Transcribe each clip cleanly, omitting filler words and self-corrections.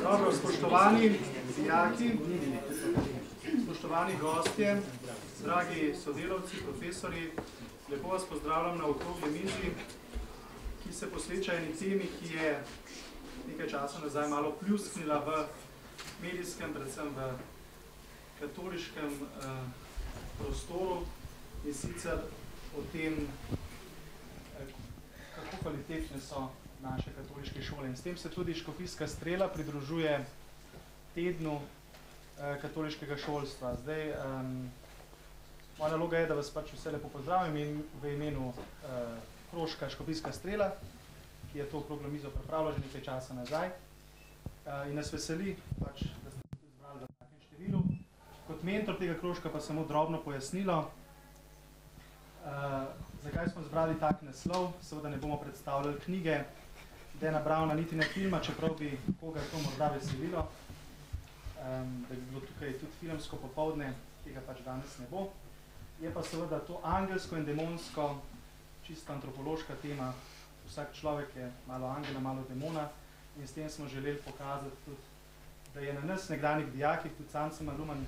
Dobro, spoštovani dijaki, spoštovani gostje, dragi sodelavci, profesori, lepo vas pozdravljam na okrogli mizi, ki se posveča eni temi, ki je nekaj časa nazaj malo pljusknila v medijskem, predvsem v katoliškem prostoru, in sicer o tem, kako kvalitetne so naše katoliške šole. In s tem se tudi Škofijska Strela pridružuje tednu katoliškega šolstva. Zdaj, moja naloga je, da vas pač vse lepo pozdravim v imenu krožka Škofijska Strela, ki je to okroglo mizo pripravila že nekaj časa nazaj. In nas veseli, pač, da ste se izbrali v takem številu. Kot mentor tega krožka pa samo drobno pojasnilo, zakaj smo zbrali tak naslov. Seveda ne bomo predstavljali knjige Dana Browna, niti ne filma, čeprav bi koga to morda veselilo, da bi bilo tukaj tudi filmsko popoldne, tega pač danes ne bo. Je pa seveda to angelsko in demonsko, čisto antropološka tema. Vsak človek je malo angela, malo demona, in s tem smo želeli pokazati tudi, da je na nas, nekdanjih dijakih, tudi sam sem alumen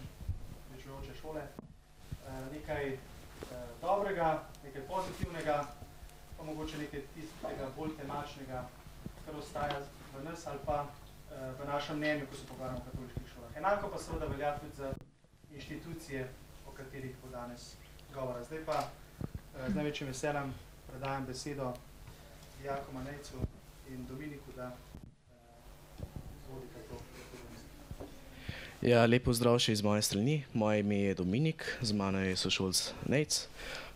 večujoče šole, nekaj dobrega, nekaj pozitivnega, pa mogoče nekaj tistega bolj temačnega, kar ostaja v nas ali pa v našem mnenju, ko se pogovarjamo o katoliških šolah. Enako pa seveda velja tudi za inštitucije, o katerih bo danes govora. Zdaj pa z največjim veseljem predajam besedo dijakoma Nejcu in Dominiku, da izvodite to. Ja, lep pozdrav še iz moje strani. Moje ime je Dominik, z mano je sošolc Nejc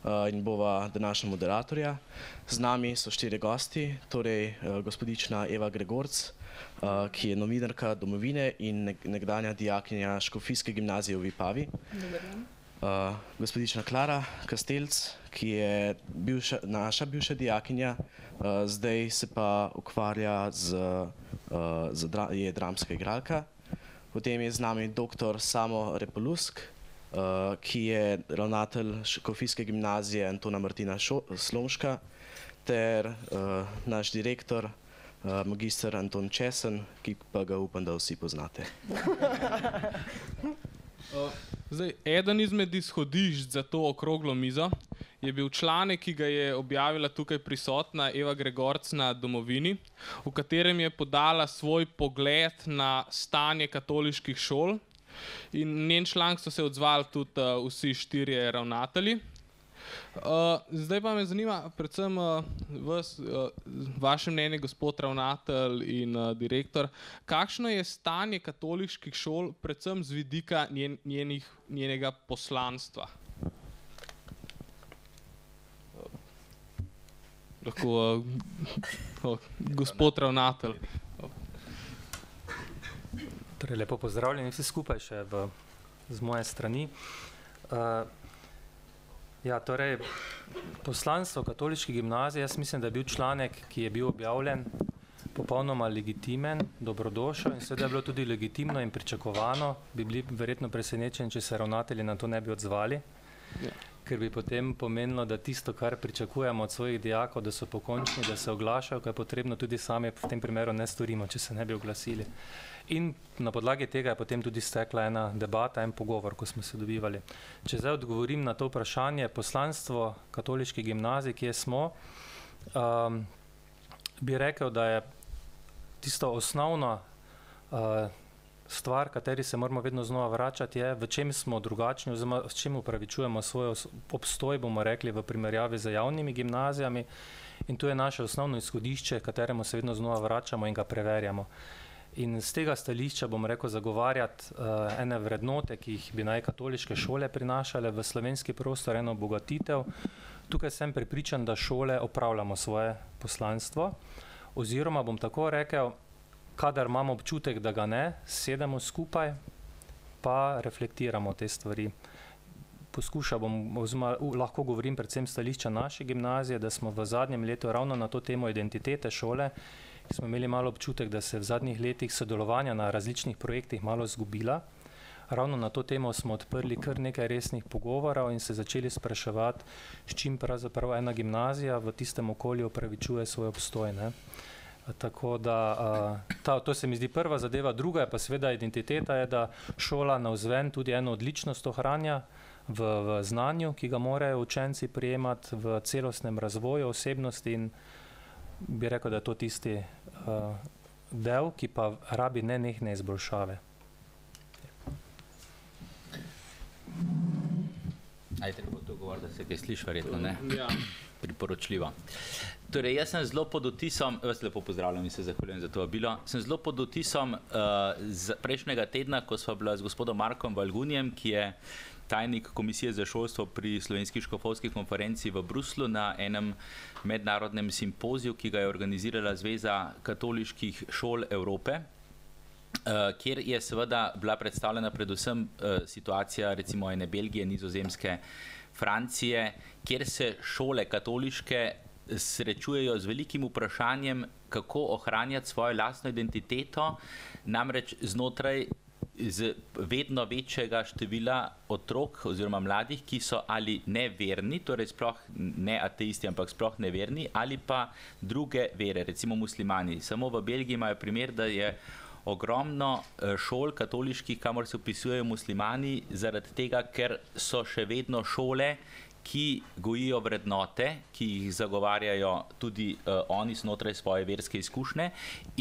in bova današnja moderatorja. Z nami so 4 gosti, torej gospodična Eva Gregorc, ki je novinarka Domovine in nekdanja dijakinja Škofijske gimnazije v Vipavi. Gospodična Klara Kastelc, ki je naša bivša dijakinja, zdaj se pa ukvarja je dramska igralka. Potem je z nami dr. Samo Repolusk, ki je ravnatelj Škofijske gimnazije Antona Martina Slomška, ter naš direktor, magister Anton Česen, ki pa ga upam, da vsi poznate. Zdaj, eden izmed izhodišč za to okroglo mizo je bil članek, ki ga je objavila tukaj prisotna Eva Gregorc na Domovini, v katerem je podala svoj pogled na stanje katoliških šol. In njen članek so se odzvali tudi vsi 4 ravnatelji. Zdaj pa me zanima predvsem vaše mnenje, gospod ravnatelj in direktor, kakšno je stanje katoliških šol, predvsem z vidika njenega poslanstva? Lahko gospod ravnatelj. Torej, lepo pozdravljeni vsi skupaj še z moje strani. Ja, torej, poslanstvo katoliške gimnazije, jaz mislim, da je bil članek, ki je bil objavljen, popolnoma legitimen, dobrodošel in seveda je bilo tudi legitimno in pričakovano. Bi bili verjetno presenečeni, če se ravnatelji na to ne bi odzvali, ker bi potem pomenilo, da tisto, kar pričakujemo od svojih dijakov, da so pokončni, da se oglašajo, ko je potrebno, tudi sami v tem primeru ne storimo, če se ne bi oglasili. In na podlagi tega je potem tudi stekla ena debata, en pogovor, ko smo se dobivali. Če zdaj odgovorim na to vprašanje, poslanstvo katoliške gimnazije, kje smo, bi rekel, da je tisto osnovna stvar, kateri se moramo vedno znova vračati, je, v čem smo drugačni, oziroma s čem upravičujemo svoj obstoj, bomo rekli, v primerjavi z javnimi gimnazijami. In to je naše osnovno izhodišče, kateremu se vedno znova vračamo in ga preverjamo. In z tega stališča, bom rekel, zagovarjati ene vrednote, ki jih bi naj katoliške šole prinašale v slovenski prostor, eno obogatitev. Tukaj sem prepričan, da šole opravljamo svoje poslanstvo, oziroma bom tako rekel, kadar imamo občutek, da ga ne, sedemo skupaj, pa reflektiramo te stvari. Poskušal bom, oziroma lahko govorim predvsem stališča naše gimnazije, da smo v zadnjem letu ravno na to temo identitete šole, smo imeli malo občutek, da se v zadnjih letih sodelovanja na različnih projektih malo izgubila. Ravno na to temo smo odprli kar nekaj resnih pogovorov in se začeli spraševati, s čim pravzaprav ena gimnazija v tistem okolju opravičuje svoj obstoj. Tako da to se mi zdi prva zadeva. Druga je pa seveda identiteta, je, da šola navzven tudi eno odličnost ohranja v znanju, ki ga morajo učenci prijemati v celostnem razvoju osebnosti, in bi rekel, da je to tisti del, ki pa rabi nenehne izboljšave. Ajde, bo to govor, da se kaj sliši, verjetno, ne? Ja. Priporočljivo. Torej, jaz sem zelo pod vtisom, vas lepo pozdravljam in se zahvaljujem za to vabilo, sem zelo pod vtisom z prejšnjega tedna, ko sva bila z gospodom Markom Valgunijem, ki je tajnik Komisije za šolstvo pri Slovenski škofovski konferenci v Bruslu na enem mednarodnem simpoziju, ki ga je organizirala Zveza katoliških šol Evrope, kjer je seveda bila predstavljena predvsem situacija recimo ene Belgije, Nizozemske, Francije, kjer se šole katoliške srečujejo z velikim vprašanjem, kako ohranjati svojo lastno identiteto, namreč znotraj z vedno večjega števila otrok oziroma mladih, ki so ali neverni, torej sploh ne ateisti, ampak sploh neverni, ali pa druge vere, recimo muslimani. Samo v Belgiji imajo primer, da je ogromno šol katoliških, kamor se vpisujejo muslimani, zaradi tega, ker so še vedno šole, ki gojijo vrednote, ki jih zagovarjajo tudi oni znotraj svoje verske izkušnje,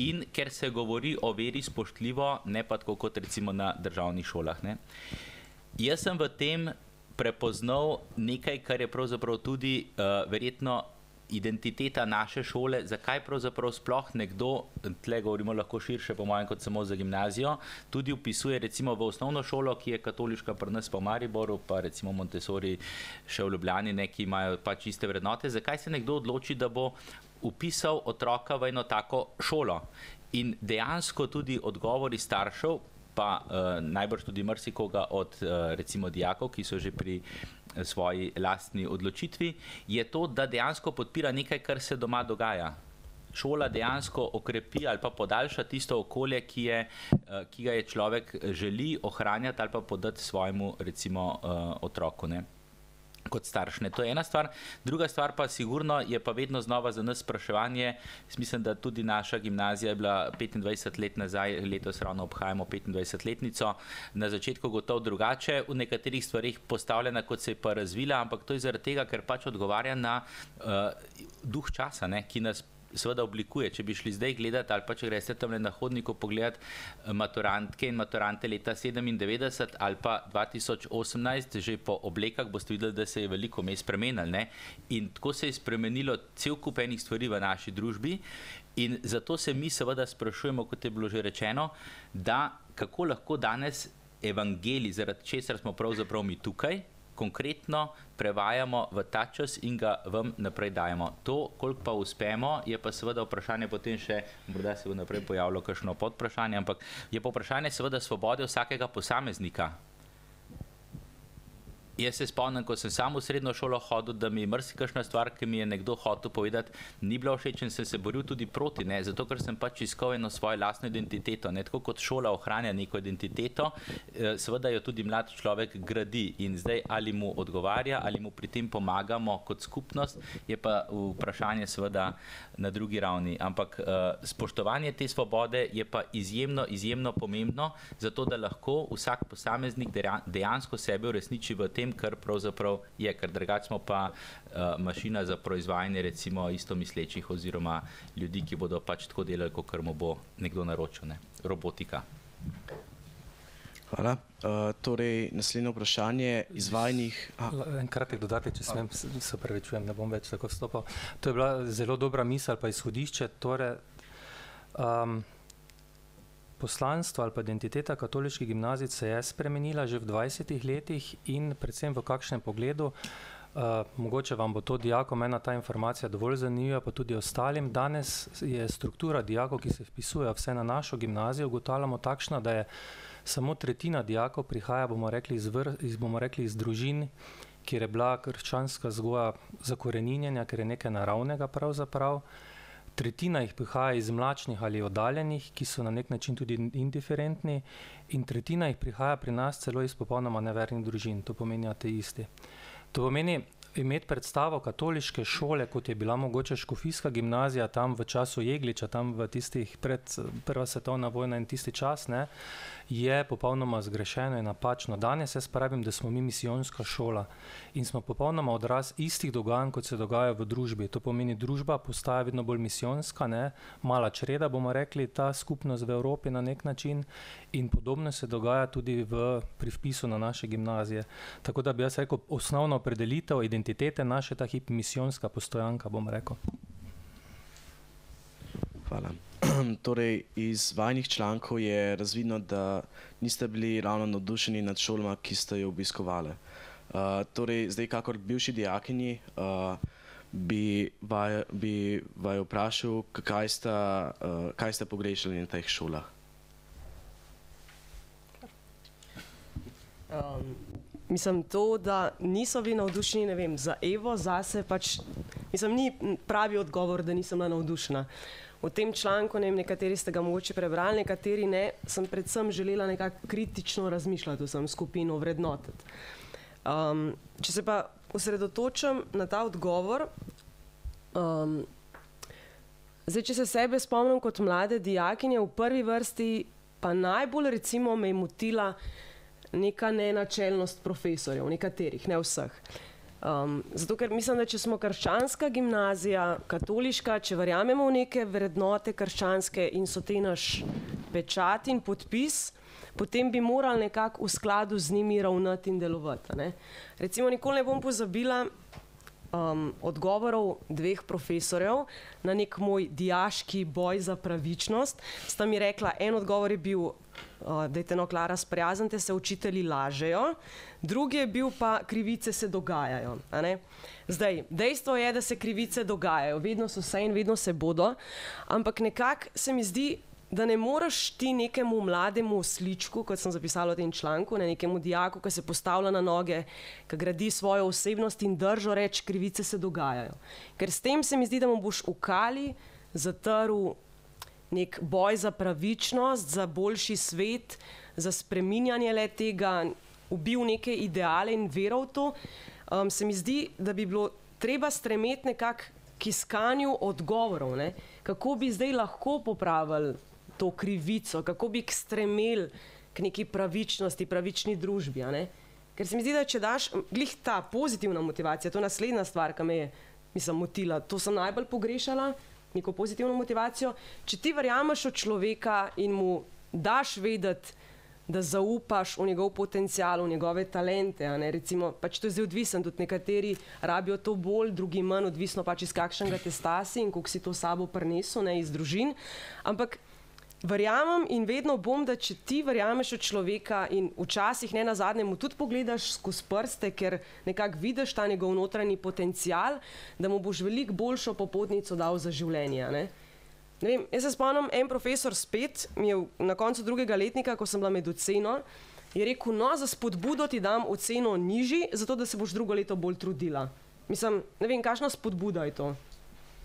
in ker se govori o veri spoštljivo, ne pa tako kot recimo na državnih šolah, ne. Jaz sem v tem prepoznal nekaj, kar je pravzaprav tudi verjetno identiteta naše šole, zakaj pravzaprav sploh nekdo, tle govorimo lahko širše po mojem kot samo za gimnazijo, tudi vpisuje recimo v osnovno šolo, ki je katoliška pri nas pa v Mariboru, pa recimo Montessori še v Ljubljani, ki imajo pač iste vrednote, zakaj se nekdo odloči, da bo vpisal otroka v eno tako šolo. In dejansko tudi odgovori staršev, pa najbrž tudi marsikoga od recimo dijakov, ki so že pri svoji lastni odločitvi, je to, da dejansko podpira nekaj, kar se doma dogaja. Šola dejansko okrepi ali pa podaljša tisto okolje, ki ga je človek želi ohranjati ali pa podati svojemu recimo otroku, ne, kot starš. To je ena stvar. Druga stvar pa sigurno je pa vedno znova za nas spraševanje. Mislim, da tudi naša gimnazija je bila 25 let nazaj, letos ravno obhajamo 25-letnico, na začetku gotovo drugače, v nekaterih stvarih postavljena, kot se je pa razvila, ampak to je zaradi tega, ker pač odgovarja na duh časa, ne, ki nas seveda oblikuje. Če bi šli zdaj gledati ali pa če greste tam na hodniku pogledati maturantke in maturante leta 97 ali pa 2018, že po oblekah boste videli, da se je veliko vmes spremenilo, ne? In tako se je spremenilo cel kup enih stvari v naši družbi, in zato se mi seveda sprašujemo, kot je bilo že rečeno, da kako lahko danes evangelij, zaradi česar smo pravzaprav mi tukaj, konkretno prevajamo v ta čas in ga vam naprej dajemo. To, koliko pa uspemo, je pa seveda vprašanje potem še, morda se bo naprej pojavilo kakšno podvprašanje, ampak je pa vprašanje seveda svobode vsakega posameznika. Jaz se spomnim, ko sem sam v srednjo šolo hodil, da mi je marsikakšna stvar, ki mi je nekdo hotel povedati, ni bila všeč in sem se boril tudi proti, ne, zato ker sem pač iskal eno svojo lastno identiteto, ne, tako kot šola ohranja neko identiteto, seveda jo tudi mlad človek gradi, in zdaj ali mu odgovarja, ali mu pri tem pomagamo kot skupnost, je pa vprašanje seveda na drugi ravni, ampak spoštovanje te svobode je pa izjemno pomembno, zato da lahko vsak posameznik dejansko sebe uresniči v tem, kar pravzaprav je, ker drugače smo pa mašina za proizvajanje recimo istomislečih oziroma ljudi, ki bodo pač tako delali, kot mu bo nekdo naročil, ne? Robotika. Hvala. Torej, naslednje vprašanje izvajanih... En kratek dodatek, če smem, se opravičujem, ne bom več tako vstopal. To je bila zelo dobra misel pa izhodišče, torej poslanstvo ali pa identiteta katoliških gimnazij se je spremenila že v 20 letih in predvsem v kakšnem pogledu. Mogoče vam bo to dijakom ena ta informacija dovolj zanimiva, pa tudi ostalim. Danes je struktura dijakov, ki se vpisujejo vse na našo gimnazijo, ugotavljamo takšna, da je samo tretjina dijakov prihaja, bomo rekli, iz družin, kjer je bila krščanska vzgoja zakoreninjenja, ker je nekaj naravnega pravzaprav. Tretjina jih prihaja iz mlačnih ali oddaljenih, ki so na nek način tudi indiferentni, in tretjina jih prihaja pri nas celo iz popolnoma nevernih družin, to pomeni ateisti. To pomeni, imeti predstavo katoliške šole, kot je bila mogoče škofijska gimnazija tam v času Jegliča, tam v tistih pred Prva svetovna vojna in tisti čas, ne, je popolnoma zgrešeno in napačno. Danes jaz pravim, da smo mi misijonska šola in smo popolnoma odraz istih dogajanj, kot se dogaja v družbi. To pomeni, družba postaja vedno bolj misijonska, ne, mala čreda, bomo rekli, ta skupnost v Evropi na nek način, in podobno se dogaja tudi pri vpisu na naše gimnazije. Tako da bi jaz rekel, osnovna opredelitev identitete naše ta hip misijonska postojanka, bom rekel. Hvala. Torej, iz vajinih člankov je razvidno, da niste bili ravno navdušeni nad šolama, ki ste jo obiskovali. Torej, zdaj, kakor bivši dijakinji, bi vaju vprašal, kaj ste pogrešali na teh šolah? Mislim, to, da niso bili navdušeni, ne vem, za Evo, zase pač, mislim, ni pravi odgovor, da nisem bila navdušena. V tem članku, ne vem, nekateri ste ga mogoče prebrali, nekateri ne, sem predvsem želela nekako kritično razmišljati vsem skupino, vrednotiti. Če se pa osredotočam na ta odgovor, zdaj, če se sebe spomnim kot mlade dijakinje, v prvi vrsti pa najbolj recimo me je motila neka nenačelnost profesorjev, nekaterih, ne vseh. Zato, ker mislim, da če smo krščanska gimnazija, katoliška, če verjamemo v neke vrednote krščanske in so te naš pečat in podpis, potem bi morali nekako v skladu z njimi ravnati in delovati. Ne? Recimo, nikoli ne bom pozabila odgovorov dveh profesorjev na nek moj dijaški boj za pravičnost. Sta mi rekla, en odgovor je bil, dajte no, Klara, sprijaznite se, učitelji lažejo, drugi je bil pa, krivice se dogajajo. A ne? Zdaj, dejstvo je, da se krivice dogajajo, vedno so se in vedno se bodo, ampak nekako se mi zdi, da ne moreš ti nekemu mlademu sličku, kot sem zapisala v tem članku, nekemu dijaku, ki se postavlja na noge, ki gradi svojo osebnost in držo, reči, krivice se dogajajo. Ker s tem se mi zdi, da mu boš v kali zatrl nek boj za pravičnost, za boljši svet, za spreminjanje le tega, ubil neke ideale in vero v to. Se mi zdi, da bi bilo treba stremeti nekako k iskanju odgovorov, ne? Kako bi zdaj lahko popravili to krivico, kako bi stremeli k neki pravičnosti, pravični družbi. A ne? Ker se mi zdi, da če daš glih ta pozitivna motivacija, to je naslednja stvar, ki me je, mislim, motila, to sem najbolj pogrešala, neko pozitivno motivacijo. Če ti verjameš v človeka in mu daš vedeti, da zaupaš v njegov potencial, v njegove talente, a ne, recimo, pač to je zdaj odvisno, tudi nekateri rabijo to bolj, drugi manj, odvisno pač iz kakšnega testa si in koliko si to sabo prinesel, ne, iz družin, ampak verjamem in vedno bom, da če ti verjameš v človeka in včasih ne nazadnje mu tudi pogledaš skozi prste, ker nekako vidiš ta njegov notranji potencial, da mu boš veliko boljšo popotnico dal za življenje, ne. Ne vem, jaz se spomnim, en profesor spet mi je na koncu drugega letnika, ko sem bila med oceno, je rekel, no, za spodbudo ti dam oceno nižji, zato da se boš drugo leto bolj trudila. Mislim, ne vem, kakšna spodbuda je to.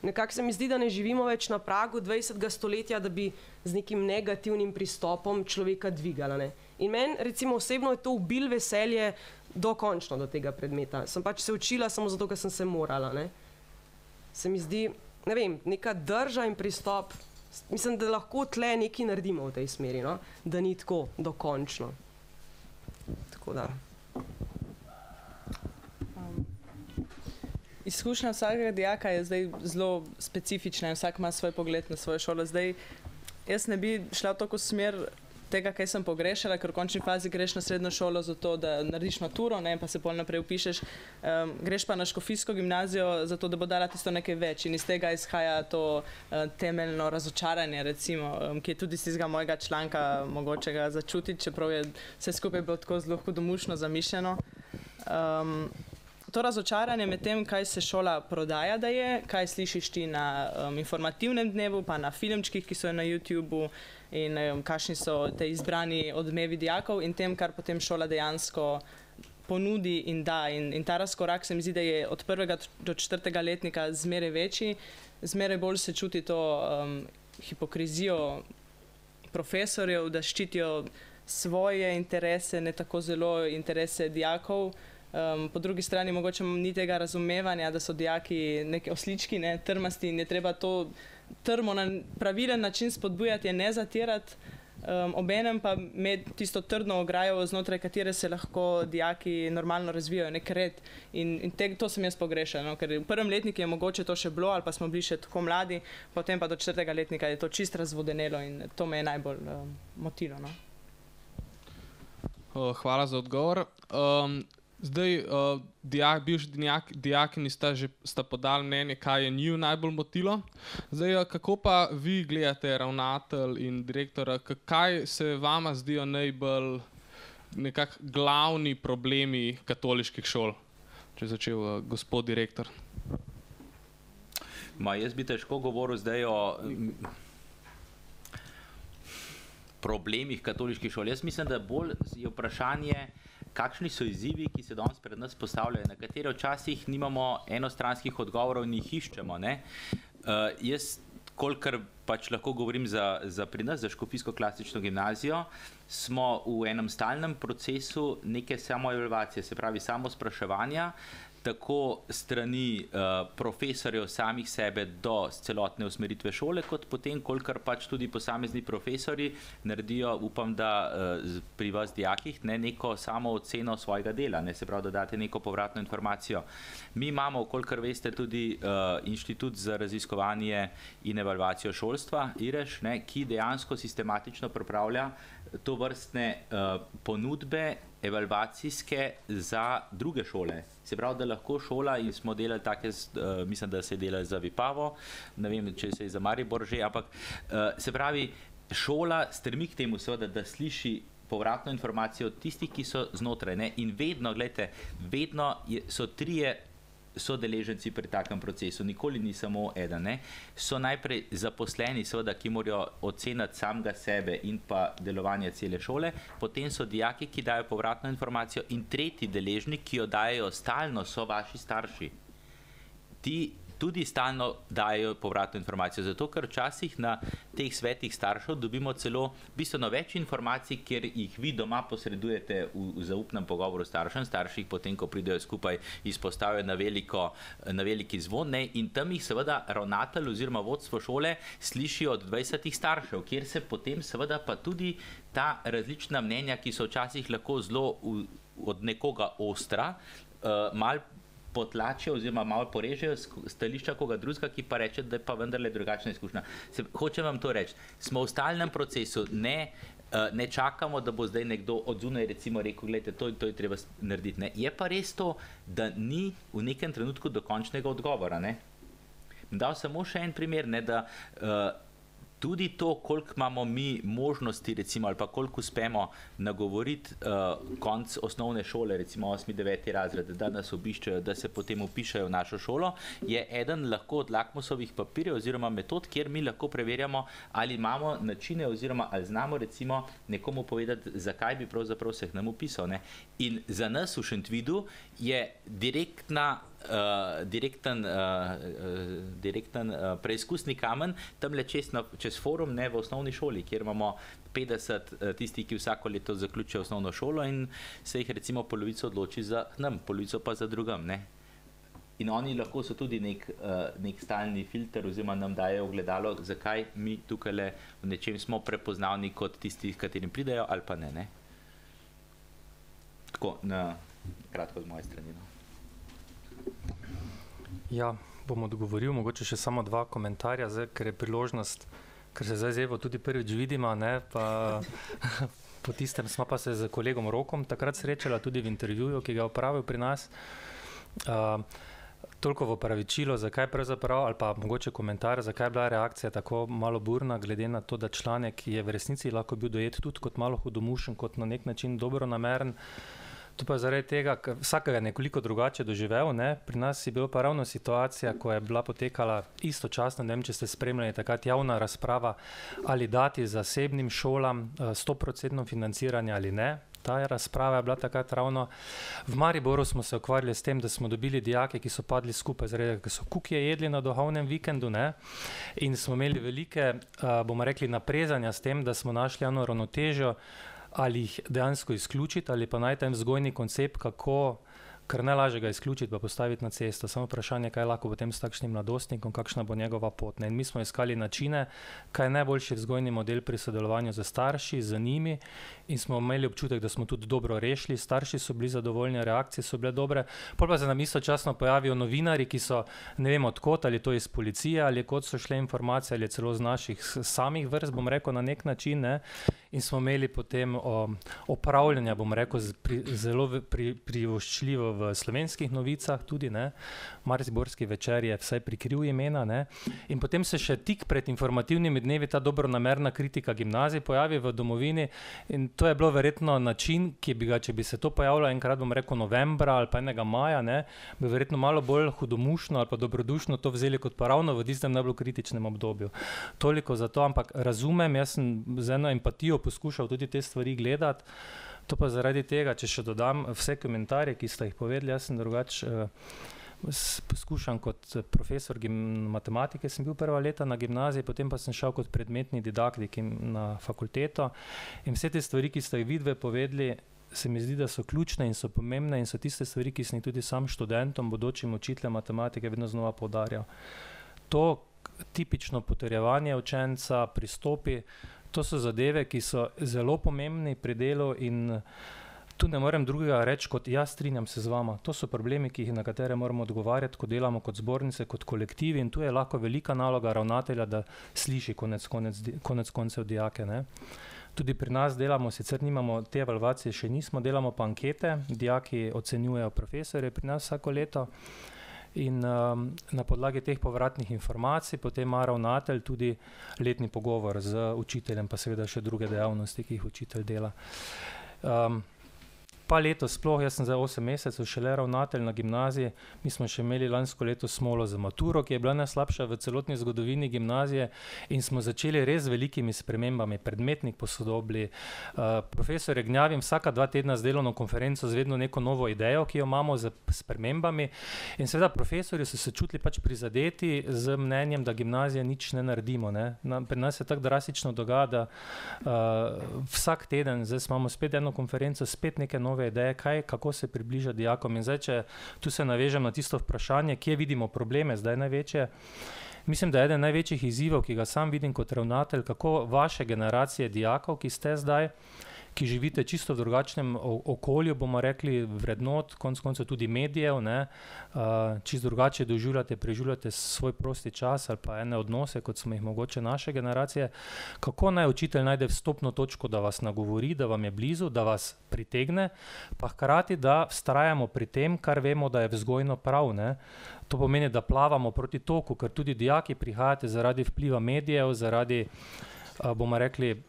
Nekako se mi zdi, da ne živimo več na pragu 20. stoletja, da bi z nekim negativnim pristopom človeka dvigala. Ne? In meni, recimo osebno, je to ubil veselje dokončno do tega predmeta. Sem pač se učila samo zato, ker sem se morala. Ne? Se mi zdi, ne vem, neka drža in pristop, mislim, da lahko tle nekaj naredimo v tej smeri, no? Da ni tako dokončno. Tako da. Izkušnja vsakega dijaka je zdaj zelo specifična in vsak ima svoj pogled na svojo šolo. Zdaj, jaz ne bi šla v tako smer tega, kaj sem pogrešala, ker v končni fazi greš na srednjo šolo zato, da narediš maturo, ne, pa se pol naprej upišeš. Greš pa na škofijsko gimnazijo zato, da bo dala tisto nekaj več in iz tega izhaja to temeljno razočaranje, recimo, ki je tudi iz tistega mojega članka mogočega začutiti, čeprav je vse skupaj bilo tako zelo hudomušno zamišljeno. To razočaranje med tem, kaj se šola prodaja, da je, kaj slišiš ti na informativnem dnevu, pa na filmčkih, ki so na YouTubu in kakšni so te izbrani odmevi dijakov in tem, kar potem šola dejansko ponudi in da. In ta razkorak se mi zdi, da je od 1. do 4. letnika zmeraj večji, zmeraj bolj se čuti to hipokrizijo profesorjev, da ščitijo svoje interese, ne tako zelo interese dijakov. Po drugi strani mogoče ni tega razumevanja, da so dijaki neki oslički, ne, trmasti in je treba to trmo na pravilen način spodbujati, je ne zatirati, obenem pa imeti tisto trdno ograjo, znotraj katere se lahko dijaki normalno razvijajo, nek red. In to sem jaz pogrešal, no? Ker v prvem letniku je mogoče to še bilo, ali pa smo bili še tako mladi, potem pa do 4. letnika je to čist razvodenelo in to me je najbolj motilo. No? Hvala za odgovor. Zdaj, bivši dijakini sta podali mnenje, kaj je njiju najbolj motilo. Zdaj, kako pa vi gledate, ravnatelj in direktor, kaj se vama zdijo najbolj nekako glavni problemi katoliških šol? Če je začel gospod direktor. Jaz bi težko govoril zdaj o problemih katoliških šol. Jaz mislim, da bolj je vprašanje, kakšni so izzivi, ki se danes pred nas postavljajo, na katere včasih nimamo enostranskih odgovorov in jih iščemo. Ne? Jaz, kolikor pač lahko govorim za pri nas, za Škofijsko klasično gimnazijo, smo v enem stalnem procesu neke samoevalvacije, se pravi samospraševanja, tako strani profesorjev samih sebe do celotne usmeritve šole, kot potem, kolikor pač tudi posamezni profesori naredijo, upam, da pri vas dijakih, neko samo oceno svojega dela, se pravi, da date neko povratno informacijo. Mi imamo, kolikor veste, tudi Inštitut za raziskovanje in evalvacijo šolstva, IREŠ, ki dejansko sistematično pripravlja to vrstne ponudbe evalvacijske za druge šole. Se pravi, da lahko šola, in smo delali take, mislim, da se je delali za Vipavo, ne vem, če se je za Maribor že, ampak se pravi, šola stremi k temu seveda, da sliši povratno informacijo od tistih, ki so znotraj. In vedno, gledajte, vedno so trije sodeleženci pri takem procesu, nikoli ni samo eden. So najprej zaposleni, seveda, ki morajo oceniti samega sebe in pa delovanje cele šole, potem so dijaki, ki dajo povratno informacijo, in tretji deležnik, ki jo dajo stalno, so vaši starši. Ti tudi stalno dajo povratno informacijo, zato ker včasih na teh svetih staršev dobimo celo bistveno več informacij, ker jih vi doma posredujete v zaupnem pogovoru s staršem, starši jih potem, ko pridejo skupaj, izpostavijo na veliki zvon, in tam jih seveda ravnatelj oziroma vodstvo šole slišijo od 20 staršev, kjer se potem seveda pa tudi ta različna mnenja, ki so včasih lahko zelo od nekoga ostra, malo potlačijo oziroma malo porežejo stališča koga drugega, ki pa reče, da je pa vendarle drugačna izkušnja. Hočem vam to reči, smo v stalnem procesu, ne čakamo, da bo zdaj nekdo od zunaj recimo rekel, gledajte, to je treba narediti. Je pa res to, da ni v nekem trenutku dokončnega odgovora. Dal samo še en primer, da tudi to, koliko imamo mi možnosti, recimo, ali pa koliko uspemo nagovoriti konc osnovne šole, recimo 8. 9. razred, da nas obiščejo, da se potem upišajo v našo šolo, je eden lahko od lakmusovih papirjev oziroma metod, kjer mi lahko preverjamo, ali imamo načine oziroma ali znamo recimo nekomu povedati, zakaj bi pravzaprav se k nam upisal. In za nas v Šentvidu je direkten preizkusni kamen tamle čez forum v osnovni šoli, kjer imamo 50 tistih, ki vsako leto zaključijo osnovno šolo in se jih recimo polovico odloči za nam, polovico pa za drugam. In oni lahko so tudi nek stalni filter oziroma nam dajo ogledalo, zakaj mi tukaj v nečem smo prepoznavni kot tisti, katerim pridejo ali pa ne. Tako, na kratko z moje strani. Ja, bom odgovoril, mogoče še samo 2 komentarja, ker je priložnost, ker se zdaj z Evo tudi prvič vidimo, pa po tistem smo pa se z kolegom Rokom takrat srečala tudi v intervjuju, ki ga je opravil pri nas. Toliko v opravičilo, zakaj pravzaprav, ali pa mogoče komentar, zakaj je bila reakcija tako malo burna, glede na to, da članek je v resnici lahko bil dojet tudi kot malo hudomušen, kot na nek način dobronameren. To pa zaradi tega, ker vsakega nekoliko drugače doživel. Pri nas je bila pa ravno situacija, ko je bila potekala istočasno, ne vem, če ste spremljali takrat javna razprava, ali dati zasebnim šolam 100% financiranje ali ne. Ta razprava je bila takrat ravno. V Mariboru smo se ukvarjali s tem, da smo dobili dijake, ki so padli skupaj, zaradi tega, ker so kukje jedli na duhovnem vikendu, in smo imeli velike, bomo rekli, naprezanja s tem, da smo našli eno ravnotežjo, ali jih dejansko izključiti, ali pa najti en vzgojni koncept, kako kar najlažje ga izključiti pa postaviti na cesto. Samo vprašanje, kaj lahko potem s takšnim mladostnikom, kakšna bo njegova pot. Ne? In mi smo iskali načine, kaj je najboljši vzgojni model pri sodelovanju z starši, z njimi, in smo imeli občutek, da smo tudi dobro rešili. Starši so bili zadovoljni, reakcije so bile dobre. Pol pa se nam istočasno pojavijo novinarji, ki so, ne vem odkot, ali to iz policije, ali kot so šle informacije, ali celo z naših samih vrst, bom rekel, na nek način, ne? In smo imeli potem opravljanja, bom rekel, zelo privoščljivo v Slovenskih novicah tudi, ne? Mariborski večer je vsaj prikril imena, ne? In potem se še tik pred informativnimi dnevi ta dobronamerna kritika gimnazij pojavi v Domovini, in to je bilo verjetno način, ki bi ga, če bi se to pojavilo enkrat, bom rekel, novembra ali pa 1. maja, ne, bi verjetno malo bolj hudomušno ali pa dobrodušno to vzeli kot pa ravno v tistem najbolj kritičnem obdobju. Toliko za to, ampak razumem, jaz sem z eno empatijo poskušal tudi te stvari gledati. To pa zaradi tega, če še dodam vse komentarje, ki ste jih povedali, jaz sem drugače poskušam kot profesor matematike, sem bil prva leta na gimnaziji, potem pa sem šel kot predmetni didaktik na fakulteto, in vse te stvari, ki ste jih vidve povedali, se mi zdi, da so ključne in so pomembne in so tiste stvari, ki sem jih tudi sam študentom, bodočim učiteljem matematike vedno znova poudarjal. To tipično potrjevanje učenca, pristopi, to so zadeve, ki so zelo pomembni pri delu, in tu ne morem drugega reči kot jaz strinjam se z vama. To so problemi, na katere moramo odgovarjati, ko delamo kot zbornice, kot kolektivi, in tu je lahko velika naloga ravnatelja, da sliši konec koncev dijake, ne. Tudi pri nas delamo, sicer nimamo te evalvacije, še nismo, delamo pa ankete, dijaki ocenjujejo profesorje pri nas vsako leto, in na podlagi teh povratnih informacij potem ima ravnatelj tudi letni pogovor z učiteljem, pa seveda še druge dejavnosti, ki jih učitelj dela. Pa letos sploh, jaz sem zdaj 8 mesecev šele ravnatelj na gimnaziji, mi smo še imeli lansko leto smolo za maturo, ki je bila najslabša v celotni zgodovini gimnazije, in smo začeli res z velikimi spremembami, predmetnik posodobili, profesor je gnjavim vsaka 2 tedna z delovno konferenco z vedno neko novo idejo, ki jo imamo z spremembami, in seveda profesorji so se čutili pač prizadeti z mnenjem, da gimnazija nič ne naredimo, ne. Pri nas se tako drastično dogaja, da vsak teden, zdaj imamo spet eno konferenco, spet neke nove ideje, kako se približa dijakom. In zdaj, če tu se navežem na tisto vprašanje, kje vidimo probleme zdaj največje, mislim, da je eden največjih izzivov, ki ga sam vidim kot ravnatelj, kako vaše generacije dijakov, ki ste zdaj, ki živite čisto v drugačnem okolju, bomo rekli, vrednot, konec koncev tudi medijev, ne, čisto drugače preživljate svoj prosti čas ali pa ene odnose, kot smo jih mogoče naše generacije. Kako naj učitelj najde vstopno točko, da vas nagovori, da vam je blizu, da vas pritegne, pa hkrati, da vztrajamo pri tem, kar vemo, da je vzgojno prav, ne. To pomeni, da plavamo proti toku, ker tudi dijaki prihajate zaradi vpliva medijev, zaradi, bomo rekli,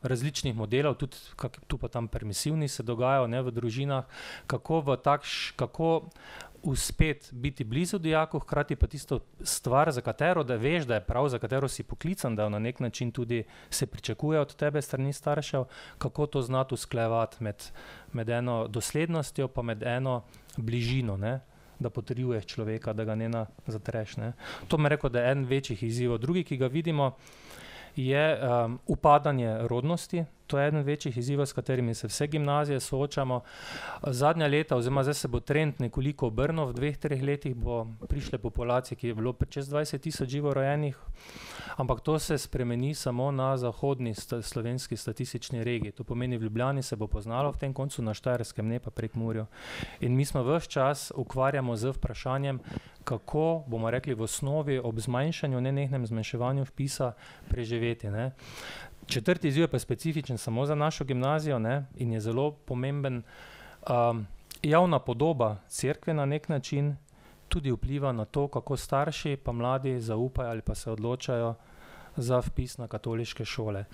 različnih modelov, tudi tu pa tam permisivni se dogajajo, ne, v družinah, kako uspeti biti blizu dijakov, hkrati pa tisto stvar, za katero da veš, da je prav, za katero si poklican, da jo na nek način tudi se pričakuje od tebe strani staršev, kako to znati usklajevati med eno doslednostjo pa med eno bližino, ne, da potrjuješ človeka, da ga ne zatreš, ne. To me rekel, da je en večjih izzivov. Drugi, ki ga vidimo, je upadanje rodnosti. To je eden večjih izzivov, s katerimi se vse gimnazije soočamo. Zadnja leta, oziroma zdaj se bo trend nekoliko obrnil, v 2-3 letih bo prišle populacije, ki je bilo čez 20 000 živorojenih, ampak to se spremeni samo na zahodni slovenski statistični regiji. To pomeni, v Ljubljani se bo poznalo v tem koncu, na Štajerskem, ne pa Prekmurju. In mi smo ves čas ukvarjamo z vprašanjem, kako, bomo rekli, v osnovi ob zmanjšanju, nenehnem zmanjševanju vpisa preživeti, ne. Četrti izziv je pa specifičen samo za našo gimnazijo, ne, in je zelo pomemben. Javna podoba cerkve na nek način tudi vpliva na to, kako starši pa mladi zaupajo ali pa se odločajo za vpis na katoliške šole.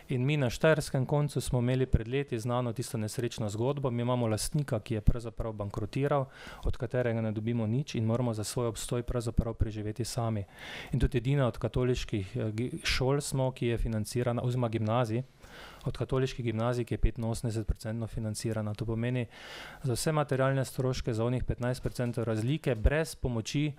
In mi na Štajerskem koncu smo imeli pred leti znano tisto nesrečno zgodbo. Mi imamo lastnika, ki je pravzaprav bankrotiral, od katerega ne dobimo nič in moramo za svoj obstoj pravzaprav preživeti sami. In tudi edina od katoliških šol smo, ki je financirana, oziroma gimnazij, od katoliških gimnazij, ki je 85% financirana. To pomeni za vse materialne stroške, za onih 15% razlike, brez pomoči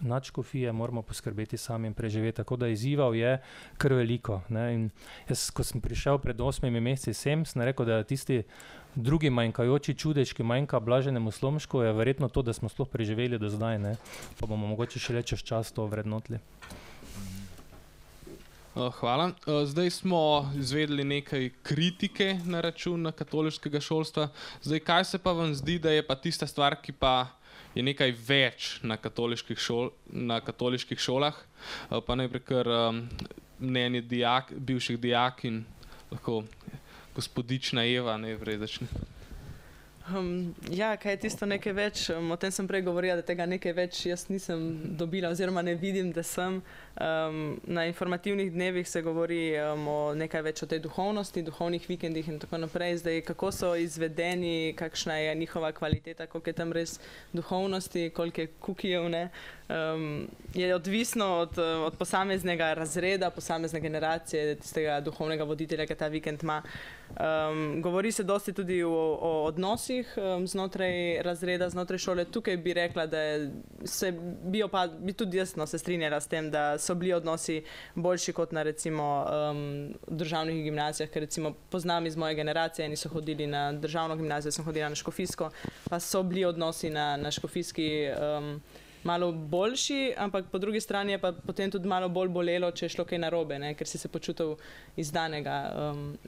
nadškofije moramo poskrbeti sami in preživeti. Tako da izzivov je kar veliko, ne. In jaz, ko sem prišel pred 8 meseci sem rekel, da tisti Drugi manjkajoči čudež, ki manjka Blaženemu Slomšku, je verjetno to, da smo sploh preživeli do zdaj, ne? Pa bomo mogoče šele čez čas to vrednotili. Hvala. Zdaj smo izvedeli nekaj kritike na račun katoliškega šolstva. Zdaj, kaj se pa vam zdi, da je pa tista stvar, ki pa je nekaj več na katoliških šolah, pa najprej kar mnenje bivših dijakinj, lahko gospodična Eva, najprej začne. Ja, kaj je tisto nekaj več, o tem sem prej govorila, da tega nekaj več jaz nisem dobila oziroma ne vidim, da sem. Na informativnih dnevih se govori o nekaj več o tej duhovnosti, duhovnih vikendih in tako naprej. Zdaj, kako so izvedeni, kakšna je njihova kvaliteta, koliko je tam res duhovnosti, koliko je kukijev, ne. Je odvisno od posameznega razreda, posamezne generacije, tistega duhovnega voditelja, ki ta vikend ima. Govori se dosti tudi o odnosih znotraj razreda, znotraj šole. Tukaj bi rekla, da bi tudi jaz se strinjala s tem, da so bili odnosi boljši kot na recimo državnih gimnazijah, ker recimo poznam iz moje generacije, eni so hodili na državno gimnazijo, sem hodila na škofijsko, pa so bili odnosi na škofijski malo boljši, ampak po drugi strani je pa potem tudi malo bolj bolelo, če je šlo kaj narobe, ne, ker si se počutil izdanega.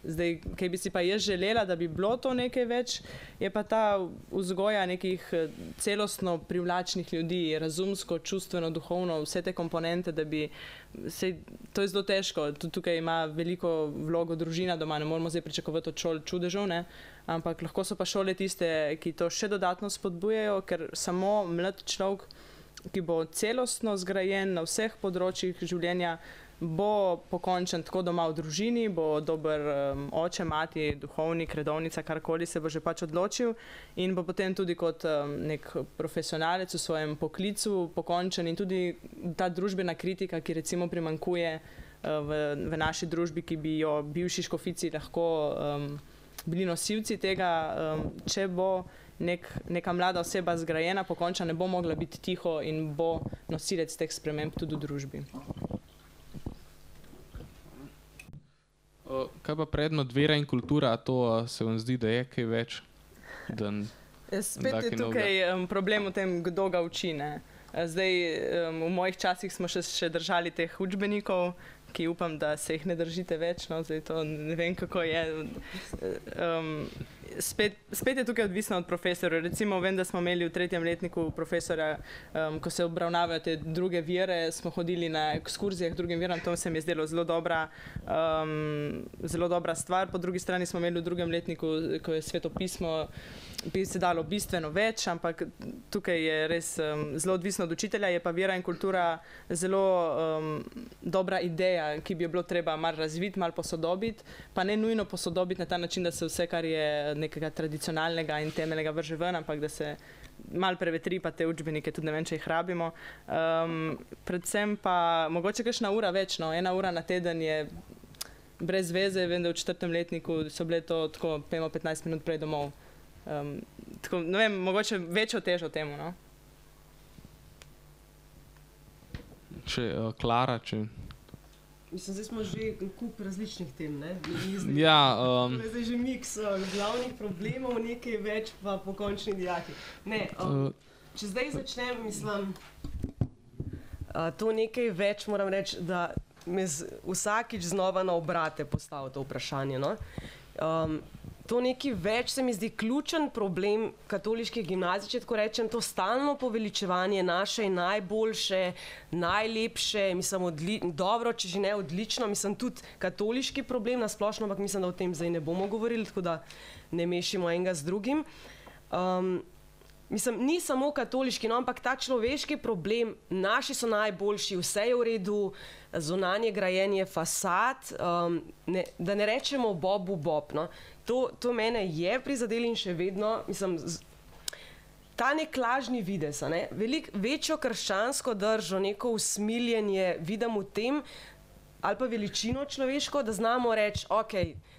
Zdaj, kaj bi si pa jaz želela, da bi bilo to nekaj več, je pa ta vzgoja nekih celostno privlačnih ljudi, razumsko, čustveno, duhovno, vse te komponente, da bi to je zelo težko. Tukaj ima veliko vlogo družina doma, ne moramo zdaj pričakovati od šol čudežev, ne, ampak lahko so pa šole tiste, ki to še dodatno spodbujajo, ker samo mlad človek, ki bo celostno zgrajen na vseh področjih življenja, bo pokončen tako doma v družini, bo dober oče, mati, duhovnik, redovnica, karkoli se bo že pač odločil in bo potem tudi kot nek profesionalec v svojem poklicu pokončen in tudi ta družbena kritika, ki recimo primanjkuje v naši družbi, ki bi jo bivši škofici lahko bili nosilci tega, če bo neka mlada oseba zgrajena, pokončana, ne bo mogla biti tiho in bo nosilec teh sprememb tudi v družbi. Kaj pa predmet vera in kultura, to se vam zdi, da je kaj več? Spet je tukaj problem v tem, kdo ga uči, ne. Zdaj, v mojih časih smo še držali teh učbenikov, ki upam, da se jih ne držite več, no, zdaj to ne vem, kako je. Spet je tukaj odvisno od profesorja. Recimo, vem, da smo imeli v 3. letniku profesora, ko se obravnavajo te druge vere, smo hodili na ekskurzijah drugim veram, to se mi je zdelo zelo dobra stvar. Po drugi strani smo imeli v 2. letniku, ko je svetopismo, bi se dalo bistveno več, ampak tukaj je res zelo odvisno od učitelja, je pa vera in kultura zelo dobra ideja, ki bi jo bilo treba malo razviti, malo posodobiti, pa ne nujno posodobiti na ta način, da se vse, kar je nekega tradicionalnega in temeljnega vrže ven, ampak da se malo prevetri pa te učbenike, tudi ne vem, če jih rabimo. Predvsem pa mogoče kakšna ura več, no, 1 ura na teden je brez veze, vem, da v 4. letniku so bile to tako, pojmo 15 minut prej domov. Tako, ne vem, mogoče večjo težo temu, no. Klara, Mislim, zdaj smo že kup različnih tem, ne? Ja. Zdaj že miks glavnih problemov, nekaj več pa pokončni dijaki. Ne, če zdaj začnem, mislim, to nekaj več moram reči, da me vsakič znova na obrate postavlja to vprašanje, no. To nekaj več se mi zdi ključen problem katoliških gimnazij, če tako rečem, to stalno poveličevanje naše najboljše, najlepše, mislim, dobro, če že ne odlično, mislim, tudi katoliški problem na splošno, ampak mislim, da o tem zdaj ne bomo govorili, tako da ne mešimo enega z drugim. Mislim, ni samo katoliški, no, ampak ta človeški problem, naši so najboljši, vse je v redu, zunanje grajenje fasad, da ne rečemo Bobu Bob, no. To mene je prizadelo in še vedno, mislim, ta nek lažni videz, ne, večjo krščansko držo, neko usmiljenje vidim v tem, ali pa veličino človeško, da znamo reči, ok,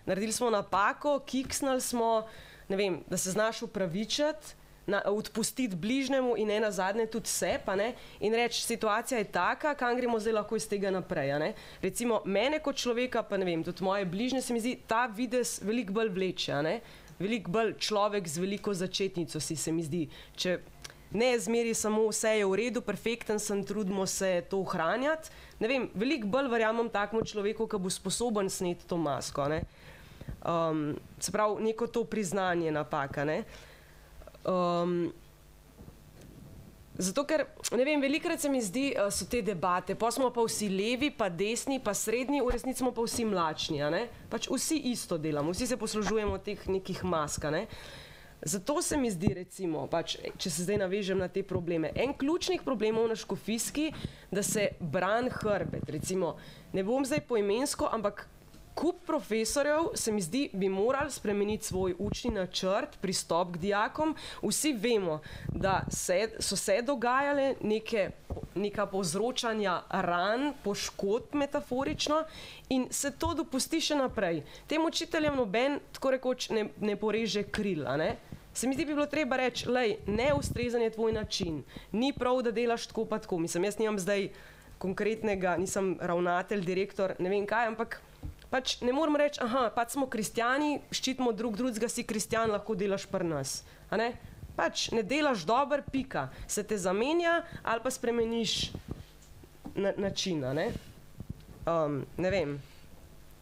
naredili smo napako, kiksnali smo, ne vem, da se znaš upravičiti, odpustiti bližnjemu in ne nazadnje tudi se, pa ne, in reči, situacija je taka, kam gremo zdaj lahko iz tega naprej, ne. Recimo, mene kot človeka, pa ne vem, tudi moje bližnje, se mi zdi ta videz veliko bolj vleče, ne. veliko bolj človek z veliko začetnico si se mi zdi. Če ne zmeri samo vse je v redu, perfekten sem, trudimo se to ohranjati. Ne vem, veliko bolj verjamem takemu človeku, ki bo sposoben sneti to masko. Ne? Se pravi, neko to priznanje napaka. Ne? Zato, ker, ne vem, velikrat se mi zdi, so te debate, pa smo pa vsi levi, pa desni, pa srednji, v resnici smo pa vsi mlačni, a ne? Pač vsi isto delamo, vsi se poslužujemo teh nekih mask, a ne? Zato se mi zdi, recimo, pač, če se zdaj navežem na te probleme, en ključnih problemov na Škofijski, da se brani hrbet, recimo, ne bom zdaj poimensko, ampak kup profesorjev, se mi zdi, bi morali spremeniti svoj učni načrt, pristop k dijakom. Vsi vemo, da so se dogajale neka povzročanja ran, poškodb metaforično in se to dopusti še naprej. Tem učiteljem noben tako rekoč ne poreže krila, ne? Se mi zdi, bi bilo treba reči, lej, neustrezan je tvoj način, ni prav, da delaš tako pa tako. Mislim, jaz nimam zdaj konkretnega, nisem ravnatelj, direktor, ne vem kaj, ampak pač ne moramo reči, aha, pač smo kristjani, ščitimo drugega, si kristjan, lahko delaš pri nas. A ne? Pač ne delaš dober, pika. Se te zamenja ali pa spremeniš način, a ne? Ne vem.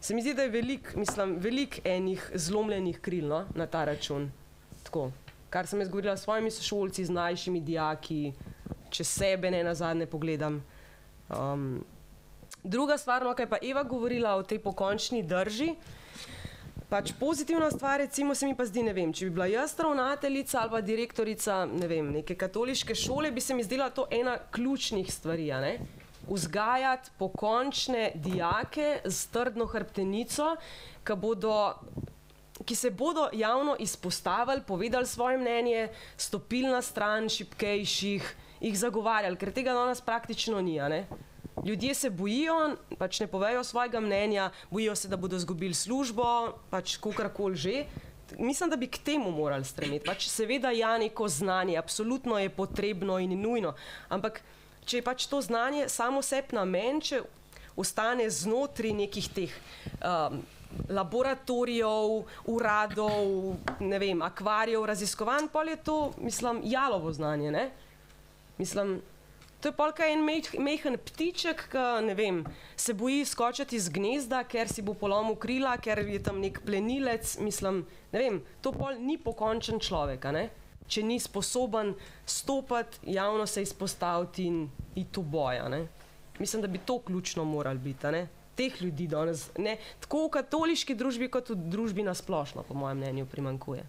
Se mi zdi, da je veliko enih zlomljenih kril, no, na ta račun. Tako. Kar sem jaz govorila s svojimi sošolci, z mlajšimi dijaki, če sebe ne nazadnje pogledam. Druga stvar, no, kaj pa Eva govorila o tej pokončni drži, pač pozitivna stvar, recimo se mi pa zdi, ne vem, če bi bila jaz ravnateljica ali pa direktorica, ne vem, neke katoliške šole, bi se mi zdela to ena ključnih stvari, a ne? Vzgajati pokončne dijake z trdno hrbtenico, ki se bodo javno izpostavili, povedali svoje mnenje, stopili na stran šibkejših, jih zagovarjali, ker tega danes praktično ni, a ne? Ljudje se bojijo, pač ne povejo svojega mnenja, bojijo se, da bodo izgubili službo, pač kakorkoli že. Mislim, da bi k temu morali stremeti. Pač seveda ja, neko znanje, absolutno je potrebno in nujno, ampak če je pač to znanje samo sebi namen, če ostane znotraj nekih teh laboratorijev, uradov, ne vem, akvarijev, raziskovanj, pol je to, mislim, jalovo znanje, ne? Mislim, to je polka en mehen ptiček, ki, ne vem, se boji skočiti iz gnezda, ker si bo polomil krila, ker je tam nek plenilec, mislim, ne vem, to pol ni pokončen človek, a ne? Če ni sposoben stopati, javno se izpostaviti in iti v boj, a ne? Mislim, da bi to ključno moralo biti, a ne? Teh ljudi danes, ne, tako v katoliški družbi, kot v družbi nasplošno, po mojem mnenju, primanjkuje.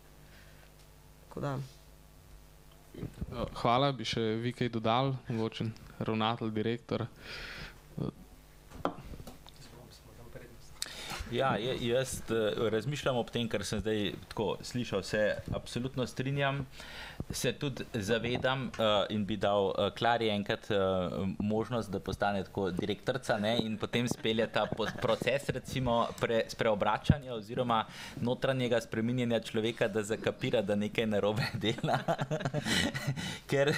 Tako da. Hvala, bi še vi kaj dodali, mogoče ravnatelj, direktor. Ja, jaz razmišljam ob tem, kar sem zdaj tako slišal, se absolutno strinjam, se tudi zavedam in bi dal Klari enkrat možnost, da postane tako direktorica, ne, in potem spelje ta proces recimo preobračanja oziroma notranjega spreminjanja človeka, da zakapira, da nekaj narobe dela. Ker,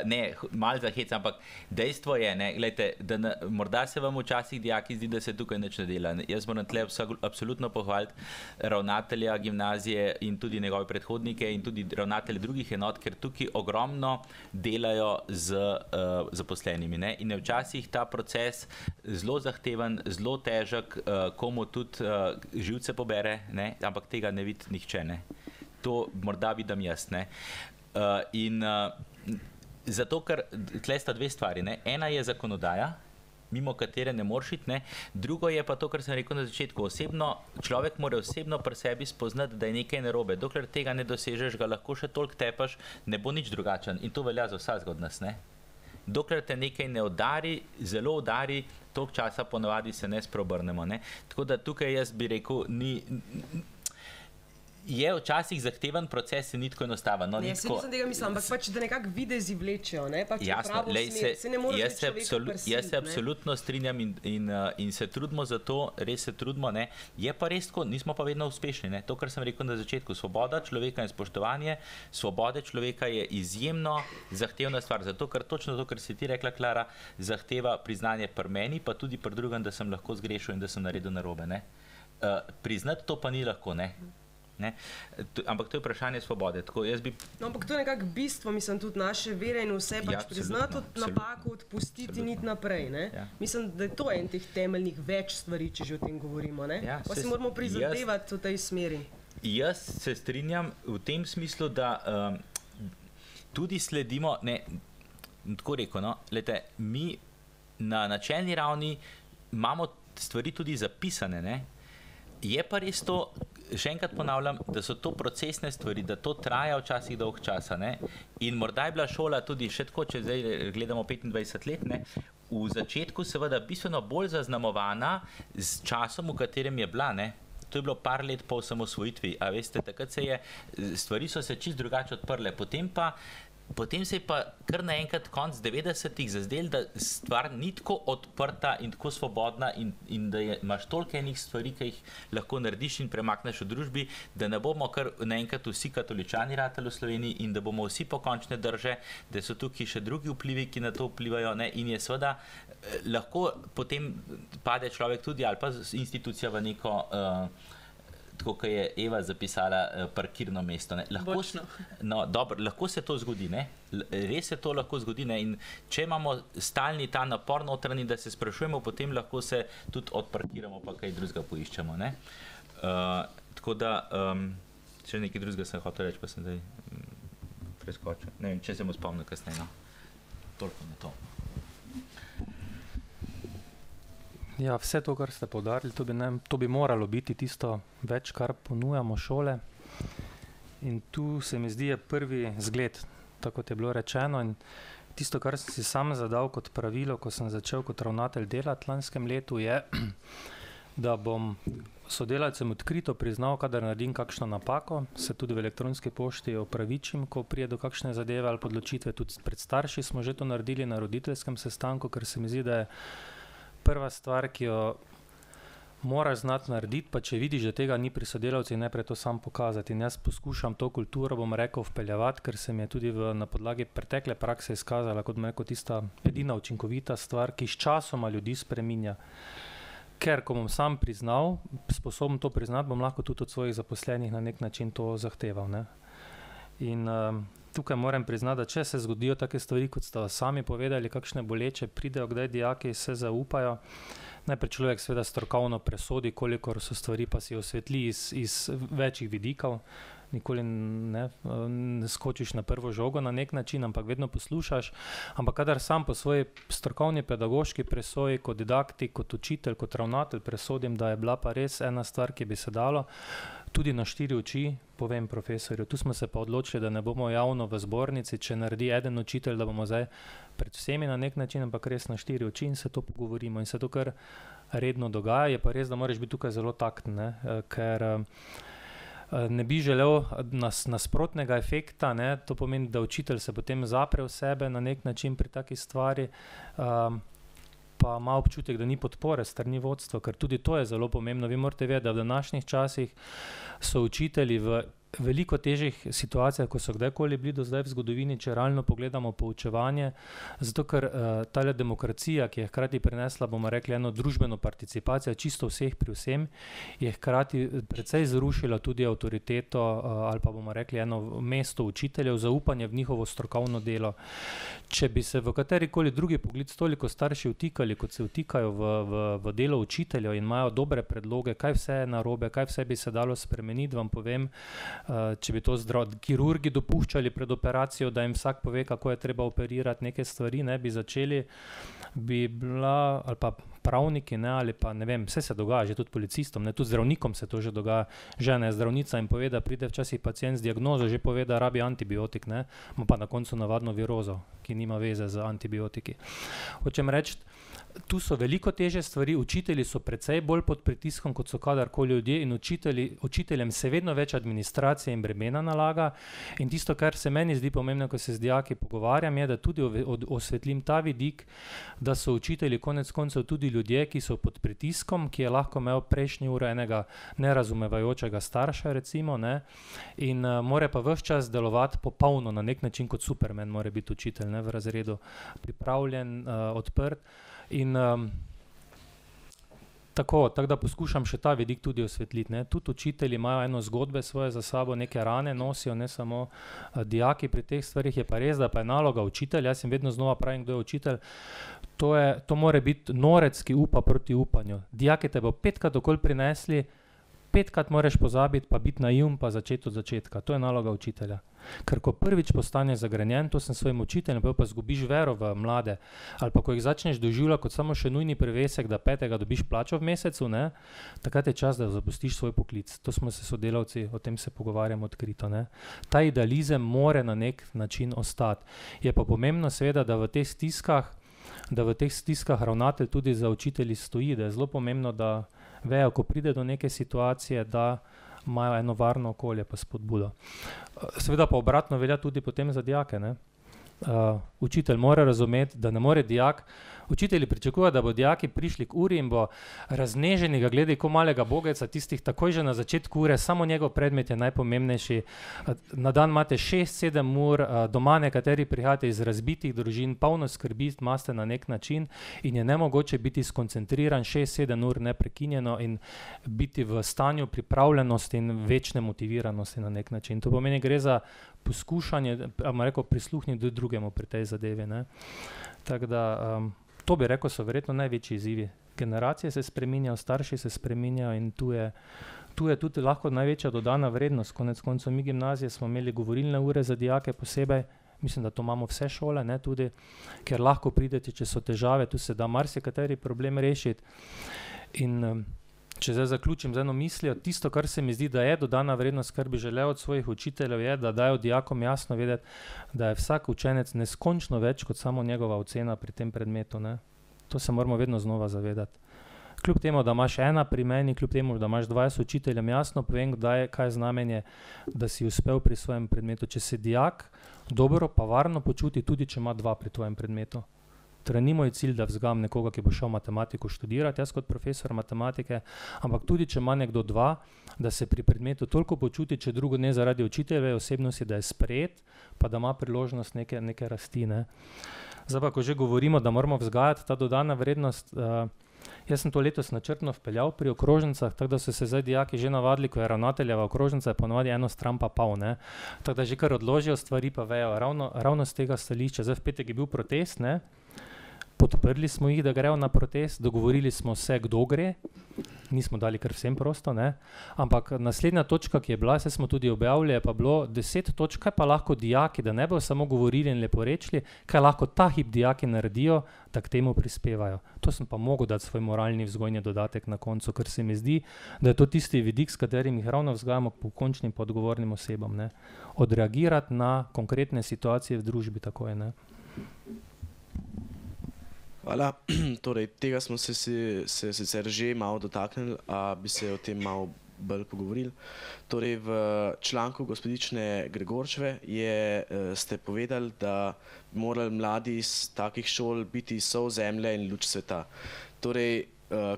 ne, malo za hec, ampak dejstvo je, ne, glejte, da morda se vam včasih dijaki zdi, da se tukaj nič ne dela. Jaz moram tle absolutno pohvaliti ravnatelja gimnazije in tudi njegove predhodnike in tudi ravnatelje drugih enot, ker tukaj ogromno delajo z zaposlenimi. Ne? In je včasih ta proces zelo zahteven, zelo težek, komu tudi živce pobere, ne? Ampak tega ne vidi nihče. Ne? To morda vidim jaz. Ne? Zato, ker tle sta dve stvari. Ne? Ena je zakonodaja, mimo katere ne moreš iti, ne. Drugo je pa to, kar sem rekel na začetku. Človek mora osebno pri sebi spoznati, da je nekaj narobe. Dokler tega ne dosežeš, ga lahko še toliko tepaš, ne bo nič drugačen. In to velja za vsakega od nas, ne. Dokler te nekaj ne udari, zelo udari, toliko časa ponavadi se ne spreobrnemo, ne. Tako da tukaj jaz bi rekel, je včasih zahteven proces in ni tako enostaven. No, ne, jaz nisem tega mislila, ampak pač, da nekako videzi vlečejo, ne? Pač jasno, jaz se absolutno strinjam in se trudimo za to, res se trudimo, ne? Je pa res tako, nismo pa vedno uspešni, ne? To, kar sem rekel na začetku, svoboda človeka in spoštovanje svobode človeka je izjemno zahtevna stvar, zato ker točno to, kar si ti rekla, Klara, zahteva priznanje pri meni, pa tudi pri drugem, da sem lahko zgrešil in da sem naredil narobe, ne? Priznati to pa ni lahko, ne? Ne? Ampak to je vprašanje svobode. Tako, jaz bi... No, ampak to je nekako bistvo, mislim, tudi naše vere in vse, pač priznati napako, odpustiti in iti naprej. Ne? Ja. Mislim, da je to en teh temeljnih več stvari, če že o tem govorimo. Ne? Ja, pa si moramo prizadevati v tej smeri. Jaz se strinjam v tem smislu, da tudi sledimo, ne, tako rekel, no, lejte, mi na načelni ravni imamo stvari tudi zapisane, ne? Je pa res to, še enkrat ponavljam, da so to procesne stvari, da to traja včasih dolg časa, ne? In morda je bila šola tudi še tako, če zdaj gledamo 25 let, ne? V začetku seveda bistveno bolj zaznamovana z časom, v katerem je bila, ne? To je bilo par let po osamosvojitvi, a veste, takrat stvari so se čisto drugače odprle, potem se je pa kar naenkrat konc 90-ih zazdel, da stvar ni tako odprta in tako svobodna in da imaš toliko enih stvari, ki jih lahko narediš in premakneš v družbi, da ne bomo kar naenkrat vsi katoličani ratali v Sloveniji in da bomo vsi pokončne drže, da so tukaj še drugi vplivi, ki na to vplivajo, ne? In je seveda lahko potem pade človek tudi ali pa institucija v neko tako, kot je Eva zapisala, parkirno mesto. Ne? Lahko se to zgodi, ne? Res se to lahko zgodi, ne? In če imamo stalni ta napor notranji, da se sprašujemo, potem lahko se tudi odparkiramo, pa kaj drugega poiščemo. Ne? Tako da, še nekaj drugega sem hotel reči, pa sem zdaj preskočil. Ne vem, če se mu spomnil kasneje. Toliko na to. Ja, vse to, kar ste poudarili, to bi moralo biti tisto več, kar ponujamo šole. In tu se mi zdi je prvi zgled, tako kot je bilo rečeno. In tisto, kar sem si sam zadal kot pravilo, ko sem začel kot ravnatelj delati lanskem letu, je, da bom sodelavcem odkrito priznal, kadar naredim kakšno napako, se tudi v elektronski pošti opravičim, ko prije do kakšne zadeve ali podločitve. Tudi pred starši smo že to naredili na roditeljskem sestanku, ker se mi zdi, da je prva stvar, ki jo moraš znati narediti, pa če vidiš, da tega ni pri sodelavcih, najprej to sam pokazati. In jaz poskušam to kulturo, bom rekel, vpeljevati, ker se mi je tudi na podlagi pretekle prakse izkazala kot tista edina učinkovita stvar, ki s časoma ljudi spreminja. Ker, ko bom sam priznal, sposoben to priznati, bom lahko tudi od svojih zaposlenih na nek način to zahteval. Ne? In tukaj moram priznati, da če se zgodijo take stvari, kot ste sami povedali, kakšne boleče pridejo, kdaj dijaki se zaupajo, najprej človek seveda strokovno presodi, kolikor so stvari, pa si osvetli iz večjih vidikov. Nikoli ne skočiš na prvo žogo na nek način, ampak vedno poslušaš. Ampak kadar sam po svoji strokovni pedagoški presoji, kot didaktik, kot učitelj, kot ravnatelj presodim, da je bila pa res ena stvar, ki bi se dalo, tudi na 4 oči, povem profesorju. Tu smo se pa odločili, da ne bomo javno v zbornici, če naredi eden učitelj, da bomo zdaj pred vsemi na nek način, ampak res na 4 oči in se to pogovorimo. In se to kar redno dogaja. Je pa res, da moraš biti tukaj zelo takten, ne? Ker ne bi želel nasprotnega efekta, ne? To pomeni, da učitelj se potem zapre v sebe na nek način pri taki stvari, pa ima občutek, da ni podpore strani vodstva, ker tudi to je zelo pomembno. Vi morate vedeti, da v današnjih časih so učitelji v veliko težjih situacijah, ko so kdajkoli bili do zdaj v zgodovini, če realno pogledamo poučevanje, zato ker tale demokracija, ki je hkrati prinesla, bomo rekli, eno družbeno participacijo, čisto vseh pri vsem, je hkrati precej zrušila tudi avtoriteto ali pa bomo rekli eno mesto učiteljev, zaupanje v njihovo strokovno delo. Če bi se v katerikoli drugi pogled toliko starši vtikali, kot se vtikajo v delo učiteljev in imajo dobre predloge, kaj vse je narobe, kaj vse bi se dalo spremeniti, vam povem, če bi to kirurgi dopuščali pred operacijo, da jim vsak pove, kako je treba operirati neke stvari, ne bi začeli, bi bila, ali pa pravniki, ne, ali pa ne vem, vse se dogaja, že tudi policistom, ne, tudi zdravnikom se to že dogaja. Žena je zdravnica in pove, da pride včasih pacient z diagnozo, že pove, da rabi antibiotik, ne, ima pa na koncu navadno virozo, ki nima veze z antibiotiki. Hočem reči, tu so veliko težje stvari, učitelji so precej bolj pod pritiskom, kot so kadarkoli ljudje in učiteljem se vedno več administracije in bremena nalaga in tisto, kar se meni zdi pomembno, ko se z dijaki pogovarjam, je, da tudi osvetlim ta vidik, da so učitelji konec koncev tudi ljudje, ki so pod pritiskom, ki je lahko imel prejšnji uro enega nerazumevajočega starša, recimo, ne, in mora pa ves čas delovati popolno na nek način kot Superman, mora biti učitelj, ne, v razredu pripravljen, odprt. In Tako da poskušam še ta vidik tudi osvetliti. Ne. Tudi učitelji imajo eno zgodbe svoje za sabo, neke rane nosijo, ne samo dijaki pri teh stvarih. Je pa res, da pa je naloga učitelja, jaz jim vedno znova pravim, kdo je učitelj, to mora biti norec, ki upa proti upanju. Dijaki te bo 5krat okoli prinesli, 5krat moraš pozabiti, pa biti naivn, pa začeti od začetka. To je naloga učitelja. Ker ko prvič postaneš zagrenjen, to sem svojim učiteljem, pa zgubiš vero v mlade, ali pa ko jih začneš doživljati kot samo še nujni privesek, da 5. dobiš plačo v mesecu, ne, takrat je čas, da zapustiš svoj poklic. To smo se sodelavci, o tem se pogovarjamo odkrito. Ne. Ta idealizem more na nek način ostati. Je pa pomembno seveda, da v teh stiskah ravnatelj tudi za učitelji stoji, da je zelo pomembno, da vejo, ko pride do neke situacije, da imajo eno varno okolje pa spodbudo. Seveda pa obratno velja tudi potem za dijake. Ne? Učitelj mora razumeti, da ne more dijak, učitelji pričakujejo, da bo dijaki prišli k uri in bo razneženi ga gledali ko malega bogeca, tistih takoj že na začetku ure, samo njegov predmet je najpomembnejši. Na dan imate 6-7 ur, doma nekateri prihajate iz razbitih družin, polno skrbi imate na nek način in je nemogoče biti skoncentriran 6-7 ur neprekinjeno in biti v stanju pripravljenosti in večne motiviranosti na nek način. To pomeni, gre za poskušanje, prisluhniti drugemu pri tej zadevi. Ne? Tako da, to bi rekel, so verjetno največji izzivi. Generacije se spreminjajo, starši se spreminjajo in tu je tudi lahko največja dodana vrednost. Konec koncev mi gimnazije smo imeli govorilne ure za dijake posebej, mislim, da to imamo vse šole, ne, tudi, ker lahko pridete, če so težave, tu se da marsikateri problem rešiti. In če zdaj zaključim z eno mislijo, tisto, kar se mi zdi, da je dodana vrednost, kar bi želel od svojih učiteljev, je, da dajo dijakom jasno vedeti, da je vsak učenec neskončno več kot samo njegova ocena pri tem predmetu. Ne. To se moramo vedno znova zavedati. Kljub temu, da imaš ena pri meni, kljub temu, da imaš 20 učiteljem, jasno povem, kaj je znamenje, da si uspel pri svojem predmetu. Če se dijak dobro pa varno počuti, tudi če ima 2 pri tvojem predmetu. Torej, ni moj cilj, da vzgajam nekoga, ki bo šel matematiko študirati, jaz kot profesor matematike, ampak tudi, če ima nekdo 2, da se pri predmetu toliko počuti, če drugo ne zaradi učiteljeve osebnosti, da je sprejet, pa da ima priložnost neke rasti. Ne. Zdaj pa, ko že govorimo, da moramo vzgajati ta dodana vrednost, jaz sem to letos načrtno vpeljal pri okrožnicah, tako da so se zdaj dijaki že navadili, ko je ravnateljeva okrožnica, je ponovadi eno stran pa pol. Ne. Tako da že kar odložijo stvari, pa vejo, ravno z tega stališča. Zdaj v petek je bil protest, ne. Podprli smo jih, da grejo na protest, dogovorili smo se, kdo gre, nismo dali kar vsem prosto, ne? Ampak naslednja točka, ki je bila, se smo tudi objavili, je pa bilo 10 točk, kaj pa lahko dijaki, da ne bojo samo govorili in leporečili, kaj lahko ta hip dijaki naredijo, da k temu prispevajo. To sem pa mogel dati svoj moralni vzgojni dodatek na koncu, ker se mi zdi, da je to tisti vidik, s katerim jih ravno vzgajamo po končnim pa odgovornim osebam. Ne? Odreagirati na konkretne situacije v družbi, tako je. Ne? Hvala. Torej, tega smo se sicer že malo dotaknili, a bi se o tem malo bolj pogovorili. Torej, v članku gospodične Gregorčeve ste povedali, da bi morali mladi iz takih šol biti sol zemlje in luč sveta. Torej,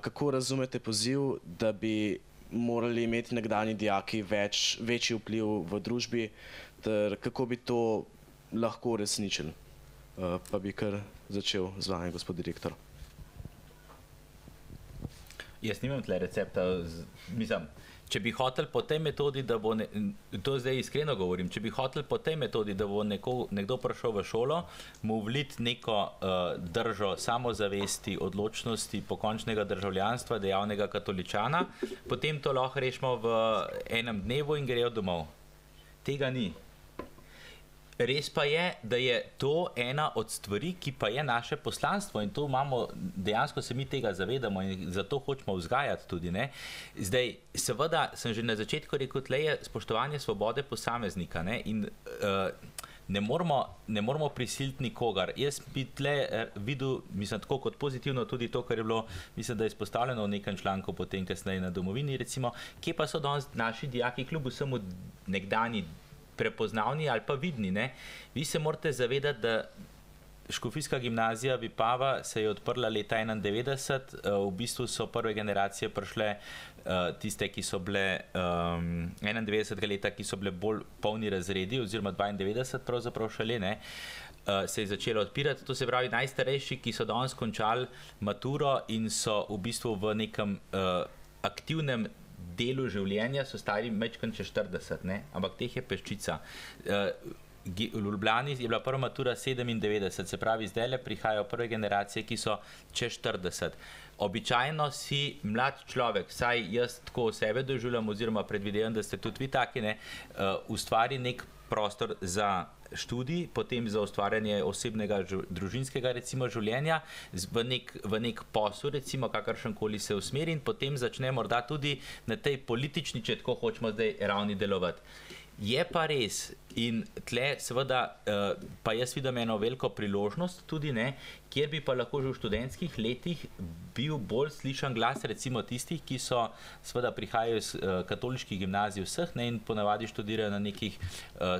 kako razumete poziv, da bi morali imeti nekdanji dijaki večji vpliv v družbi, ter kako bi to lahko uresničili? Pa bi kar začel z vami, gospod direktor. Jaz nimam tle recepta, mislim, če bi hotel po tej metodi, da bo, to zdaj iskreno govorim, če bi hotel po tej metodi, da bo nekdo prišel v šolo, mu vliti neko držo samozavesti, odločnosti, pokončnega državljanstva, dejavnega katoličana, potem to lahko rešimo v enem dnevu in grejo domov. Tega ni. Res pa je, da je to ena od stvari, ki pa je naše poslanstvo in to imamo, dejansko se mi tega zavedamo in zato hočemo vzgajati tudi. Ne? Zdaj, seveda sem že na začetku rekel, tle je spoštovanje svobode posameznika, ne? In ne moramo prisiliti nikogar. Jaz bi tle videl, mislim, tako kot pozitivno tudi to, kar je bilo, mislim, da je izpostavljeno v nekem članku potem kasneje na Domovini, recimo, kje pa so danes naši dijaki kljub vsemu nekdani prepoznavni ali pa vidni. Ne? Vi se morate zavedati, da Škofijska gimnazija Vipava se je odprla leta 1991, v bistvu so prve generacije prišle tiste, ki so bile 91. leta, ki so bile bolj polni razredi, oziroma 92 pravzaprav šele, ne. se je začelo odpirati. To se pravi, najstarejši, ki so danes končali maturo in so v bistvu v nekem aktivnem delu življenja, so stari majčkeno čez 40, ne? Ampak teh je peščica. V Ljubljani je bila prva matura 97, se pravi, zdaj prihajajo prve generacije, ki so čez 40. Običajno si mlad človek, saj jaz tako sebe doživljam, oziroma predvidevam, da ste tudi vi taki, ne, ustvari nek prostor za študij, potem za ustvarjanje osebnega, družinskega recimo življenja, v nek posel, recimo kakršenkoli se usmeri, in potem začne morda tudi na tej politični, če tako hočemo zdaj ravni delovati. Je pa res, in tle seveda pa jaz vidim eno veliko priložnost tudi, ne, kjer bi pa lahko že v študentskih letih bil bolj slišan glas recimo tistih, ki so seveda prihajajo iz katoliških gimnazij vseh, ne, in ponavadi študirajo na nekih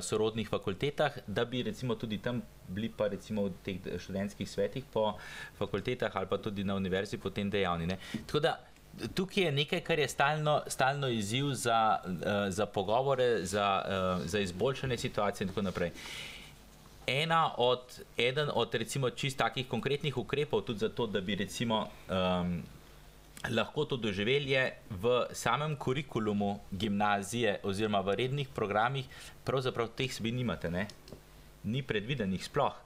sorodnih fakultetah, da bi recimo tudi tam bili pa recimo v teh študentskih svetih po fakultetah ali pa tudi na univerzi potem dejavni, ne. Tako da tukaj je nekaj, kar je stalno izziv za pogovore, za izboljšanje situacije in tako naprej. Eden od recimo čist takih konkretnih ukrepov tudi zato, da bi recimo lahko to doživeli, je v samem kurikulumu gimnazije oziroma v rednih programih, pravzaprav teh vi nimate, ne? Ni predvidenih sploh.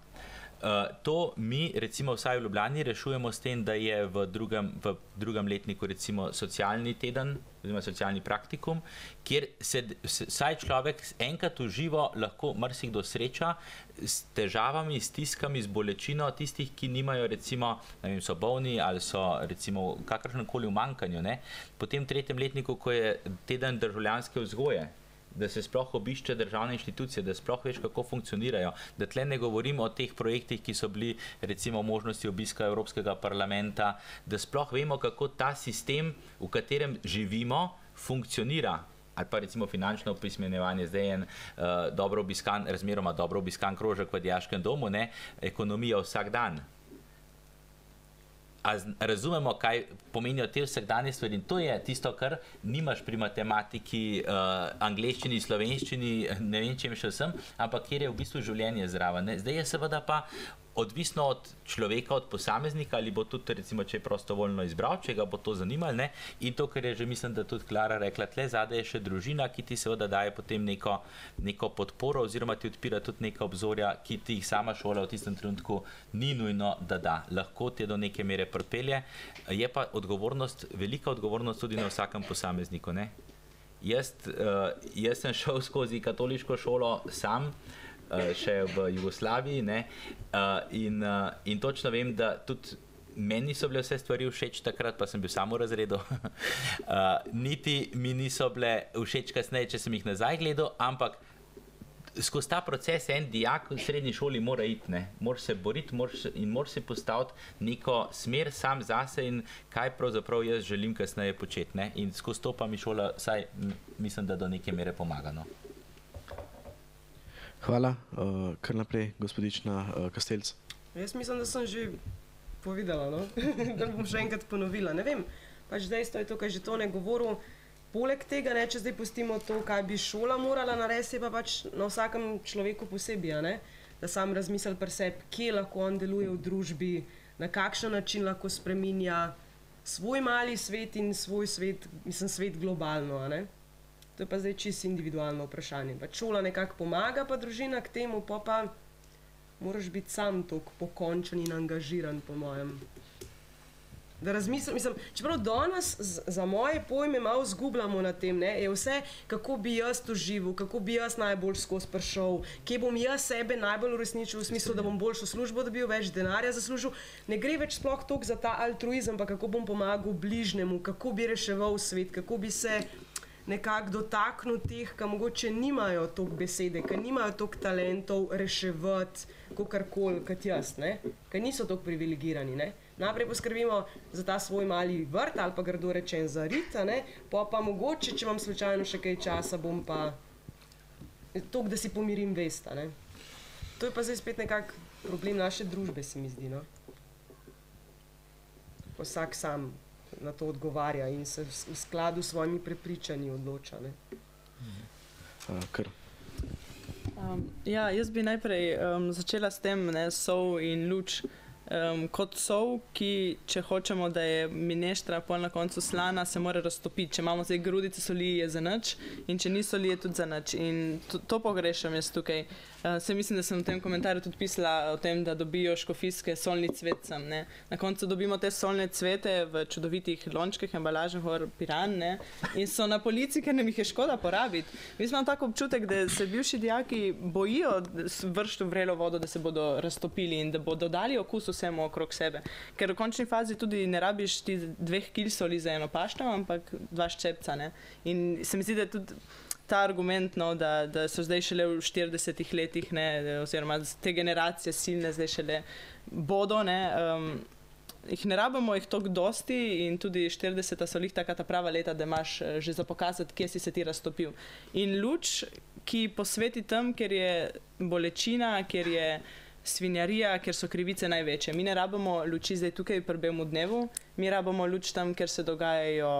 To mi recimo vsaj v Ljubljani rešujemo s tem, da je v drugem letniku recimo socialni teden oziroma socialni praktikum, kjer se vsaj človek enkrat v živo lahko marsikdo sreča s težavami, stiskami, z bolečino tistih, ki nimajo recimo, ne vem, so bolni ali so recimo kakršenkoli v manjkanju, ne. Potem v tretjem letniku, ko je teden državljanske vzgoje, da se sploh obišče državne inštitucije, da sploh veš, kako funkcionirajo, da tle ne govorim o teh projektih, ki so bili recimo možnosti obiska Evropskega parlamenta, da sploh vemo, kako ta sistem, v katerem živimo, funkcionira. Ali pa recimo finančno opismenjevanje, zdaj je en razmeroma dobro obiskan krožek v dijaškem domu, ne, ekonomija vsak dan. A razumemo, kaj pomenijo te vsakdanje stvari, in to je tisto, kar nimaš pri matematiki, angleščini, slovenščini, ne vem čem še vsem, ampak kjer je v bistvu življenje zraven, ne. Zdaj je seveda pa odvisno od človeka, od posameznika, ali bo tudi recimo, če je prostovoljno izbral, če ga bo to zanimalo, ne. In to, kar je že, mislim, da tudi Klara rekla, tle zadaj je še družina, ki ti seveda daje potem neko podporo oziroma ti odpira tudi neka obzorja, ki ti jih sama šola v tistem trenutku ni nujno, da da. Lahko te do neke mere pripelje. Je pa velika odgovornost tudi na vsakem posamezniku, ne. Jaz sem šel skozi katoliško šolo sam, še v Jugoslaviji, ne, in točno vem, da tudi meni so bile vse stvari všeč takrat, pa sem bil samo v razredu, niti mi niso bile všeč kasneje, če sem jih nazaj gledal, ampak skozi ta proces en dijak v srednji šoli mora iti, ne, moraš se boriti in moraš se postaviti neko smer sam zase in kaj pravzaprav jaz želim kasneje početi, ne, in skozi to pa mi šola vsaj mislim, da do neke mere pomaga, no. Hvala. Kar naprej, gospodična Kastelc. Jaz mislim, da sem že povedala, no? Da bom še enkrat ponovila. Ne vem, pač dejstvo je to, kaj že to ne govoril. Poleg tega, ne, če zdaj pustimo to, kaj bi šola morala narediti, je pa pač na vsakem človeku posebej, ne? Da sam razmisli pri sebi, kje lahko on deluje v družbi, na kakšen način lahko spreminja svoj mali svet in svoj svet, mislim, svet globalno, a ne? To je pa zdaj čisto individualno vprašanje. Pač šola nekako pomaga, pa družina k temu, pa moraš biti sam toliko pokončen in angažiran, po mojem. Da razmislim, mislim, čeprav danes za moje pojme malo zgubljamo na tem, ne, je vse, kako bi jaz to živel, kako bi jaz najbolj skozi prišel, kje bom jaz sebe najbolj uresničil, v smislu, da bom boljšo službo dobil, več denarja zaslužil. Ne gre več sploh toliko za ta altruizem, pa kako bom pomagal bližnjemu, kako bi reševal svet, kako bi se nekako dotaknil teh, ki mogoče nimajo toliko besede, ki nimajo toliko talentov reševati kakorkoli kot jaz, ne? Ki niso toliko privilegirani, ne? Najprej poskrbimo za ta svoj mali vrt ali pa grdo rečen za rit, ne? Pa mogoče, če imam slučajno še kaj časa, bom pa toliko, da si pomirim vest, ne? To je pa zdaj spet nekak problem naše družbe, se mi zdi, no? Vsak sam na to odgovarja in se v skladu s svojimi prepričanji odloča, ne? Kar. Ja, jaz bi najprej začela s tem, ne, sol in luč. Kot sol, ki, če hočemo, da je mineštra pol na koncu slana, se mora raztopiti. Če imamo zdaj grudice soli, je za nič, in če ni soli, je tudi za nič. In to pogrešam jaz tukaj. Se mislim, da sem v tem komentarju tudi pisala o tem, da dobijo škofijske solni cvet sem, ne. Na koncu dobimo te solne cvete v čudovitih lončkih, embalažah, Piran, ne. In so na polici, ker nam jih je škoda porabiti. Mi smo tako občutek, da se bivši dijaki bojijo vršiti v vrelo vodo, da se bodo raztopili in da bodo dali okus vsemu okrog sebe. Ker v končni fazi tudi ne rabiš ti 2 kil soli za eno pašto, ampak 2 ščepca, ne. In se mi zdi, da je tudi ta argument, no, da so zdaj šele v 40 letih, ne, oziroma te generacije silne zdaj šele bodo, ne, jih ne rabimo jih toliko dosti in tudi 40 so lih taka ta prava leta, da imaš že za pokazati, kje si se ti raztopil. In luč, ki posveti tam, ker je bolečina, ker je svinjarija, ker so krivice največje. Mi ne rabimo luči zdaj tukaj pri belem dnevu, mi rabimo luč tam, ker se dogajajo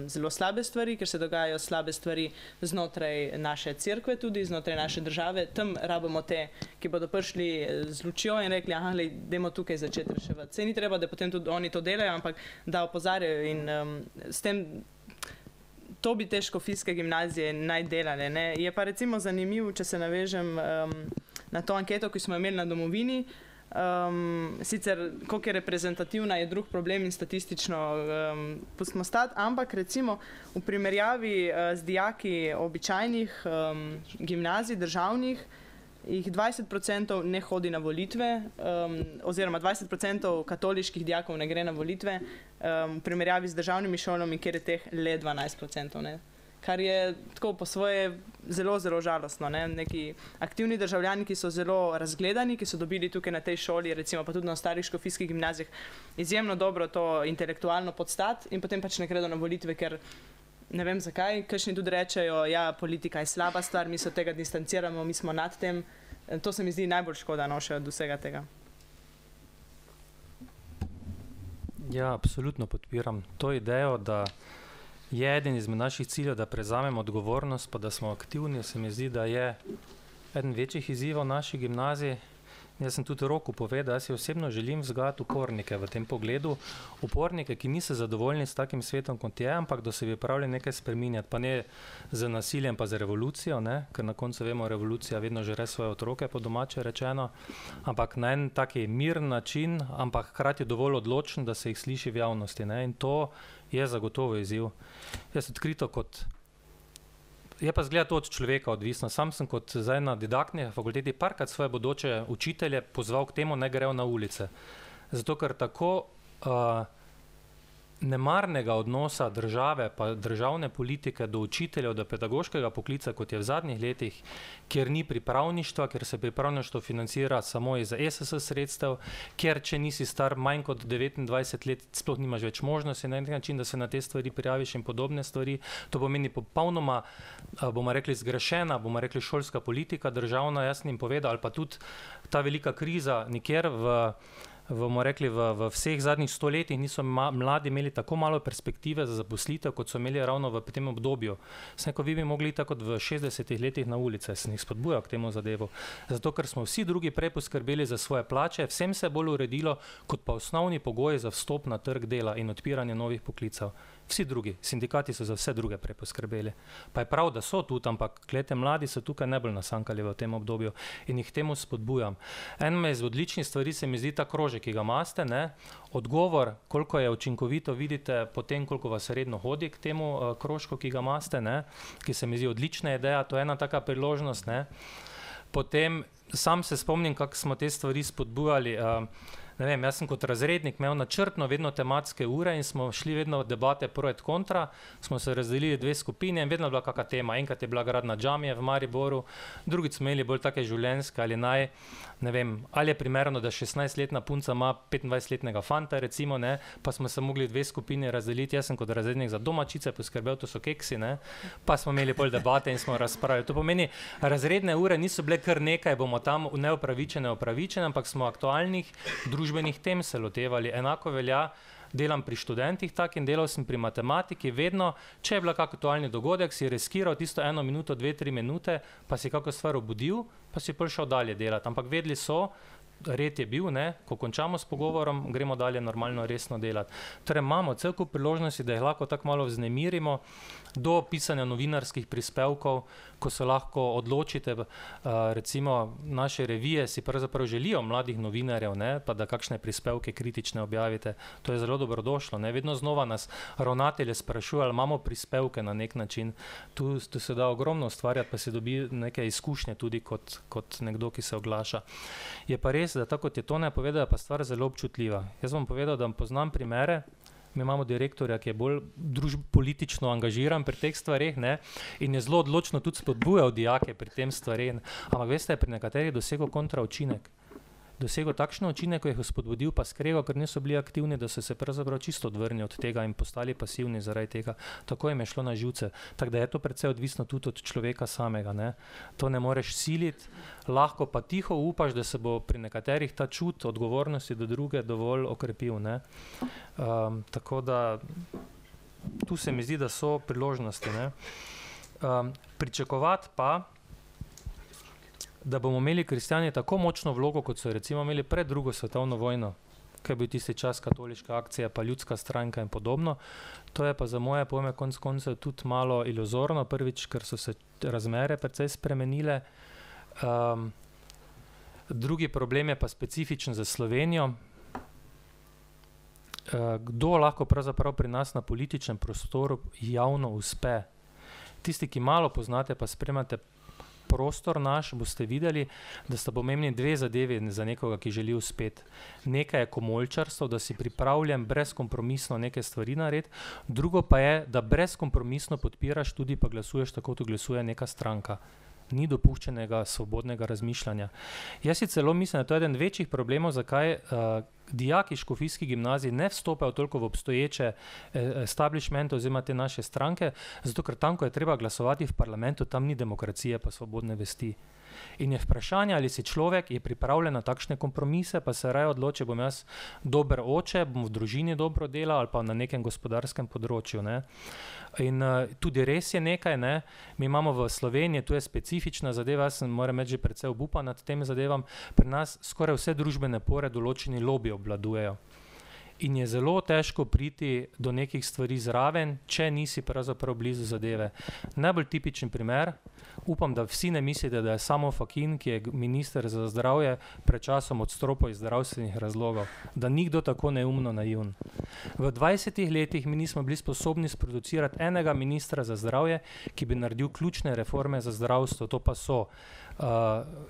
zelo slabe stvari, ker se dogajajo slabe stvari znotraj naše cerkve tudi, znotraj naše države. Tam rabimo te, ki bodo prišli z lučjo in rekli, aha, dajmo tukaj začeti reševati. Saj ni treba, da potem tudi oni to delajo, ampak da opozarjajo in s tem to bi te škofijske gimnazije naj delale, ne. Je pa recimo zanimivo, če se navežem na to anketo, ki smo imeli na Domovini. Sicer, koliko je reprezentativna, je drug problem in statistično pustimo stati, ampak recimo v primerjavi z dijaki običajnih gimnazij, državnih, jih 20% ne hodi na volitve, oziroma 20% katoliških dijakov ne gre na volitve, v primerjavi z državnimi šolami, kjer je teh le 12%, ne. Kar je tako po svoje zelo, zelo žalostno, ne. Neki aktivni državljani, ki so zelo razgledani, ki so dobili tukaj na tej šoli, recimo pa tudi na ostalih škofijskih gimnazijah, izjemno dobro to intelektualno podstat in potem pač ne gredo na volitve, ker ne vem zakaj, kakšni tudi rečejo, ja, politika je slaba stvar, mi se od tega distanciramo, mi smo nad tem. To se mi zdi najbolj škoda, no, še od vsega tega. Ja, absolutno podpiram to idejo, da je eden izmed naših ciljev, da prevzamemo odgovornost, pa da smo aktivni. Se mi zdi, da je eden večjih izzivov naši gimnaziji. Jaz sem tudi Roku povedal, jaz si osebno želim vzgajati upornike v tem pogledu. Upornike, ki niso zadovoljni s takim svetom, kot je, ampak da se bi pravili nekaj spreminjati, pa ne z nasiljem, pa z revolucijo, ne? Ker na koncu vemo, revolucija vedno žere svoje otroke, po domače rečeno, ampak na en taki miren način, ampak hkrati dovolj odločen, da se jih sliši v javnosti, ne? In to je zagotovo izziv. Jaz odkrito je pa zgleda to od človeka odvisno. Sam sem kot zdaj na didaktni fakulteti parkrat svoje bodoče učitelje pozval k temu, ne grejo na ulice. Zato, ker tako nemarnega odnosa države pa državne politike do učiteljev, do pedagoškega poklica, kot je v zadnjih letih, kjer ni pripravništva, ker se pripravništvo financira samo iz ESS sredstev, ker če nisi star manj kot 29 let, sploh nimaš več možnosti na nek način, da se na te stvari prijaviš in podobne stvari. To pomeni popolnoma, bomo rekli, zgrešena, bomo rekli, šolska politika državna, jaz sem jim povedal, ali pa tudi ta velika kriza nikjer bomo rekli, v vseh zadnjih 100 letih niso mladi imeli tako malo perspektive za zaposlitev, kot so imeli ravno v tem obdobju. Sem rekel, vi bi mogli tako kot v 60 letih na ulice, sem jih spodbujal k temu zadevu. Zato, ker smo vsi drugi prej poskrbeli za svoje plače, vsem se je bolj uredilo, kot pa osnovni pogoj za vstop na trg dela in odpiranje novih poklicev. Vsi drugi, sindikati so za vse druge prej poskrbeli. Pa je prav, da so tudi, ampak glejte, mladi so tukaj najbolj nasankali v tem obdobju in jih temu spodbujam. Ena iz odličnih stvari se mi zdi ta krožek, ki ga imate, ne? Odgovor, koliko je učinkovito, vidite potem, koliko vas redno hodi k temu krožku, ki ga imate, ne? Ki se mi zdi odlična ideja, to je ena taka priložnost, ne? Potem sam se spomnim, kako smo te stvari spodbujali. Ne vem, jaz sem kot razrednik imel načrtno vedno tematske ure in smo šli vedno v debate pro et kontra, smo se razdelili 2 skupine in vedno je bila kakšna tema. Enkrat je bila gradnja džamije v Mariboru, drugič smo imeli bolj take življenjske, ali ne vem, ali je primerno, da 16-letna punca ima 25-letnega fanta, recimo, ne, pa smo se mogli 2 skupine razdeliti. Jaz sem kot razrednik za domačice poskrbel, to so keksi, ne, pa smo imeli pol debate in smo razpravljali. To pomeni, razredne ure niso bile kar nekaj, bomo tam neupravičene, ampak smo aktualnih družbenih tem se lotevali. Enako velja delam pri študentih tak in delal sem pri matematiki, vedno, če je bila kak aktualni dogodek, si riskiral tisto 1 minuto, 2-3 minute, pa si kako stvar obudil, pa si prišel dalje delati. Ampak vedeli so, red je bil, ne, ko končamo s pogovorom, gremo dalje normalno resno delati. Torej imamo cel kup priložnosti, da jih lahko tako malo vznemirimo, do pisanja novinarskih prispevkov, ko se lahko odločite, recimo naše revije si pravzaprav želijo mladih novinarjev, ne, pa da kakšne prispevke kritične objavite. To je zelo dobrodošlo, ne. Vedno znova nas ravnatelje sprašujejo, ali imamo prispevke na nek način. Tu se da ogromno ustvarjati, pa se dobi neke izkušnje tudi kot nekdo, ki se oglaša. Je pa res, da tako kot je Tone povedala, pa stvar zelo občutljiva. Jaz bom povedal, da poznam primere, mi imamo direktorja, ki je bolj politično angažiran pri teh stvareh, ne, in je zelo odločno tudi spodbujal dijake pri tem stvareh. Ampak veste, pri nekaterih dosegel kontraučinek. Dosegel takšno učinek, ko jih je spodbudil, pa skregal, ker niso bili aktivni, da so se pravzaprav čisto odvrnili od tega in postali pasivni zaradi tega. Tako jim je šlo na živce. Tako da je to precej odvisno tudi od človeka samega, ne. To ne moreš siliti, lahko pa tiho upaš, da se bo pri nekaterih ta čut odgovornosti do druge dovolj okrepil, ne. Tako da tu se mi zdi, da so priložnosti, ne. Pričakovati pa, da bomo imeli kristjani tako močno vlogo, kot so recimo imeli pred drugo svetovno vojno, ko je bil tisti čas katoliška akcija, pa ljudska stranka in podobno. To je pa za moje pojme konec koncev tudi malo iluzorno, prvič, ker so se razmere precej spremenile. Drugi problem je pa specifičen za Slovenijo. Kdo lahko pravzaprav pri nas na političnem prostoru javno uspe? Tisti, ki malo poznate, pa spremljate prostor naš, boste videli, da sta pomembni dve zadevi za nekoga, ki želi uspeti. Nekaj je komolčarstvo, da si pripravljen brezkompromisno neke stvari narediti, drugo pa je, da brezkompromisno podpiraš tudi pa glasuješ tako, kot glasuje neka stranka. Ni dopuščenega svobodnega razmišljanja. Jaz si celo mislim, da to je eden večjih problemov, zakaj dijaki škofijskih gimnazij ne vstopajo toliko v obstoječe establishmente oziroma te naše stranke, zato ker tam, ko je treba glasovati v parlamentu, tam ni demokracije pa svobodne vesti. In je vprašanje, ali si človek je pripravljen na takšne kompromise, pa se raje odloči, bom jaz dober oče, bom v družini dobro delal ali pa na nekem gospodarskem področju, ne. In tudi res je nekaj, ne, mi imamo v Sloveniji, tu je specifična zadeva, jaz moram reči že precej obupan nad tem zadevam, pri nas skoraj vse družbene pore določeni lobiji obvladujejo. In je zelo težko priti do nekih stvari zraven, če nisi pravzaprav blizu zadeve. Najbolj tipičen primer, upam, da vsi ne mislite, da je samo Fakin, ki je minister za zdravje, pred časom odstopil iz zdravstvenih razlogov, da nikdo tako neumno naivn. V 20 letih mi nismo bili sposobni sproducirati enega ministra za zdravje, ki bi naredil ključne reforme za zdravstvo, to pa so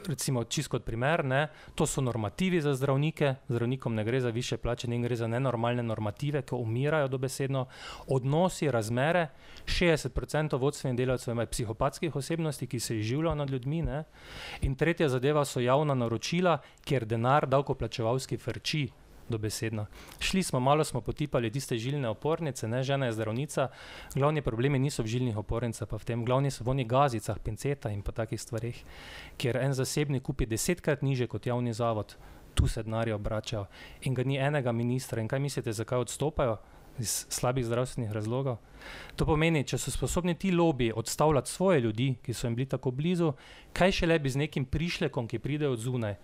recimo čisto kot primer, ne, to so normativi za zdravnike, zdravnikom ne gre za višje plače, ne gre za nenormalne normative, ki umirajo dobesedno, odnosi, razmere, 60% vodstvenih delavcev ima psihopatskih osebnosti, ki se izživljajo nad ljudmi, ne, in tretja zadeva so javna naročila, kjer denar davkoplačevalski frči dobesedno. Šli smo, malo smo potipali tiste žilne opornice, ne, žena je zdravnica, glavni problemi niso v žilnih opornicah, pa v tem, glavni so v onih gazicah, pinceta in pa takih stvareh, kjer en zasebnik kupi 10-krat niže kot javni zavod, tu se denarje obračajo in ga ni enega ministra. In kaj mislite, zakaj odstopajo? Iz slabih zdravstvenih razlogov. To pomeni, če so sposobni ti lobiji odstavljati svoje ljudi, ki so jim bili tako blizu, kaj šele bi z nekim prišlekom, ki pride od zunaj.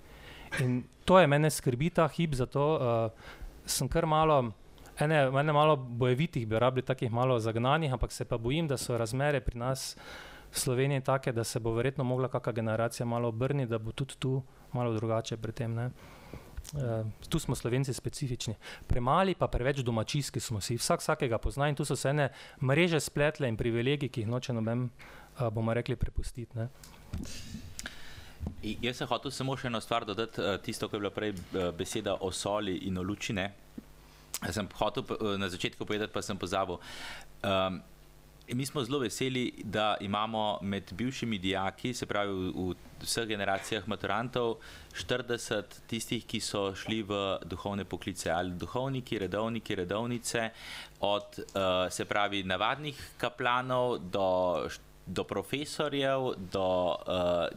In to je mene skrbi ta hip, zato sem kar malo, mene malo bojevitih bi rabili, takih malo zagnanih, ampak se pa bojim, da so razmere pri nas v Sloveniji take, da se bo verjetno mogla kakšna generacija malo obrniti, da bo tudi tu malo drugače pri tem, ne. Tu smo Slovenci specifični. Premali pa preveč domačijski smo si, vsakega pozna in tu so se ene mreže spletle in privilegiji, ki jih noče noben, bomo rekli, prepustiti, ne. Jaz sem hotel samo še eno stvar dodati, tisto, ko je bila prej beseda o soli in o luči, ne. Sem hotel na začetku povedati, pa sem pozabil. Mi smo zelo veseli, da imamo med bivšimi dijaki, se pravi v vseh generacijah maturantov, 40 tistih, ki so šli v duhovne poklice, ali duhovniki, redovniki, redovnice, od se pravi navadnih kaplanov do do profesorjev, do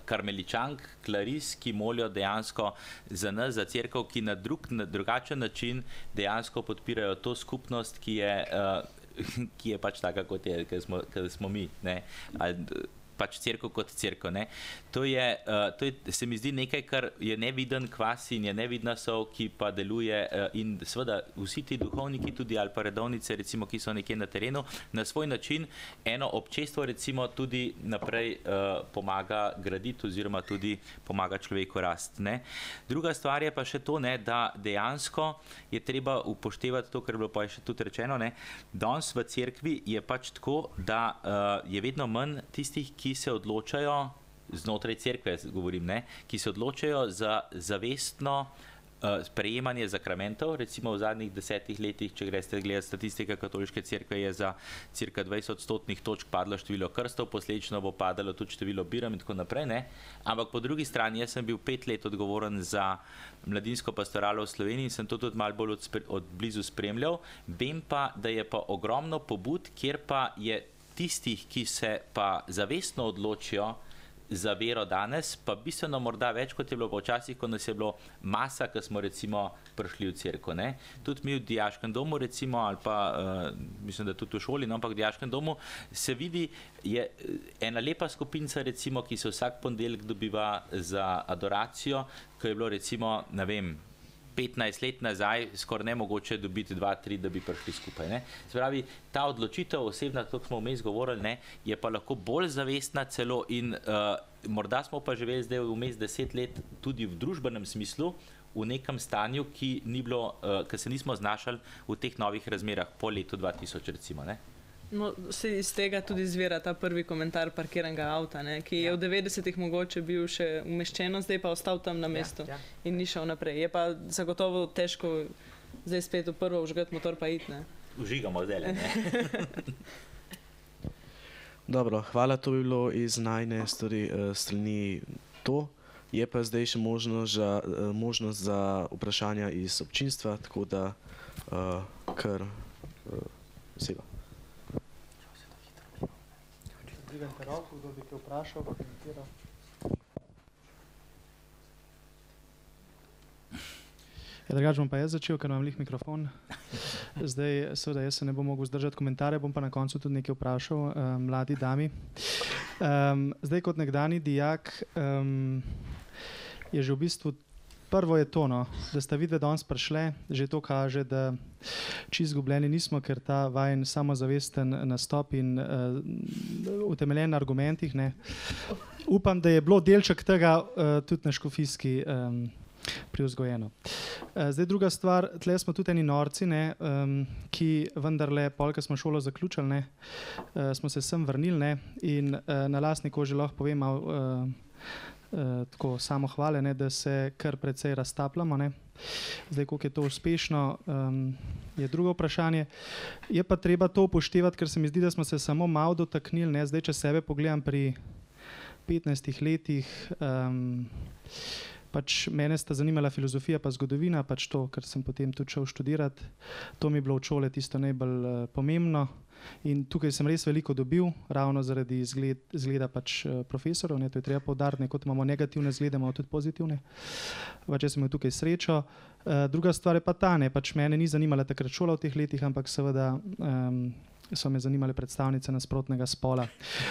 karmeličank, klaris, ki molijo dejansko za nas, za cerkev, ki na drugačen način dejansko podpirajo to skupnost, ki je pač taka, kot je, ker smo mi, ne, ali pač cerkev kot cerkev, ne. To je, se mi zdi nekaj, kar je neviden kvas in je nevidna sol, ki pa deluje in seveda vsi ti duhovniki tudi ali pa redovnice, recimo, ki so nekje na terenu, na svoj način eno občestvo recimo tudi naprej pomaga graditi oziroma tudi pomaga človeku rast, ne. Druga stvar je pa še to, ne, da dejansko je treba upoštevati to, kar je bilo pa še tudi rečeno, ne, danes v cerkvi je pač tako, da je vedno manj tistih, ki se odločajo, znotraj cerkve govorim, ne, ki se odločajo za zavestno sprejemanje zakramentov. Recimo v zadnjih 10 letih, če greste gledati statistike katoliške cerkve, je za cirka 20 odstotnih točk padlo število krstov, posledično bo padalo tudi število biram in tako naprej, ne. Ampak po drugi strani, jaz sem bil 5 let odgovoren za mladinsko pastoralo v Sloveniji in sem to tudi malo bolj od blizu spremljal. Vem pa, da je pa ogromno pobud, kjer pa je tistih, ki se pa zavestno odločijo za vero danes, pa bistveno morda več, kot je bilo pa včasih, ko nas je bilo masa, ko smo recimo prišli v cerkev, ne. Tudi mi v dijaškem domu recimo, ali pa mislim, da tudi v šoli, no, ampak v dijaškem domu se vidi, je ena lepa skupinca recimo, ki se vsak ponedeljek dobiva za adoracijo, ko je bilo recimo, ne vem, 15 let nazaj skoraj nemogoče dobiti 2-3, da bi prišli skupaj, ne. Se pravi, ta odločitev osebna, kot smo vmes govorili, ne, je pa lahko bolj zavestna celo in morda smo pa živeli zdaj vmes 10 let tudi v družbenem smislu, v nekem stanju, ki ni bilo, ki se nismo znašali v teh novih razmerah po letu 2000 recimo, ne. No, se iz tega tudi izvira ta prvi komentar parkiranega avta, ne, ki je v 90-ih mogoče bil še umeščeno, zdaj pa ostal tam na mestu in ni šel naprej. Je pa zagotovo težko zdaj spet v prvo vžgati motor pa iti, ne. Užigamo zdaj, ne. Dobro, hvala, to bi bilo iz najne strani to. Je pa zdaj še možnost za vprašanja iz občinstva, tako da kar vsega. Dvigajte roko, kdo bi te vprašal, komentiral. Drugače bom pa jaz začel, ker imam lih mikrofon. Zdaj, seveda, jaz se ne bom mogel zdržati komentarje, bom pa na koncu tudi nekaj vprašal mladi dami. Zdaj, kot nekdani dijak je že v bistvu prvo je to, no, da sta vidve danes prišle, že to kaže, da čisto izgubljeni nismo, ker ta vajen samozavesten nastop in utemeljen na argumentih, ne. Upam, da je bilo delček tega tudi na škofijski privzgojeno. Zdaj druga stvar, tle smo tudi eni norci, ne, ki vendarle, pol, ko smo šolo zaključili, ne, smo se sem vrnili, ne, in na lastni koži lahko povem malo tako samohvale, ne, da se kar precej raztapljamo, ne. Zdaj, koliko je to uspešno, je drugo vprašanje. Je pa treba to upoštevati, ker se mi zdi, da smo se samo malo dotaknili, ne. Zdaj, če sebe pogledam pri 15 letih, pač mene sta zanimala filozofija pa zgodovina, pač to, ker sem potem tudi šel študirati. To mi je bilo v šole tisto najbolj pomembno. In tukaj sem res veliko dobil, ravno zaradi zgleda pač profesorov, ne, to je treba poudariti, kot imamo negativne zglede, imamo tudi pozitivne. Pač jaz sem imel tukaj srečo. Druga stvar je pa ta, ne, pač mene ni zanimala takrat šola v teh letih, ampak seveda so me zanimale predstavnice nasprotnega spola.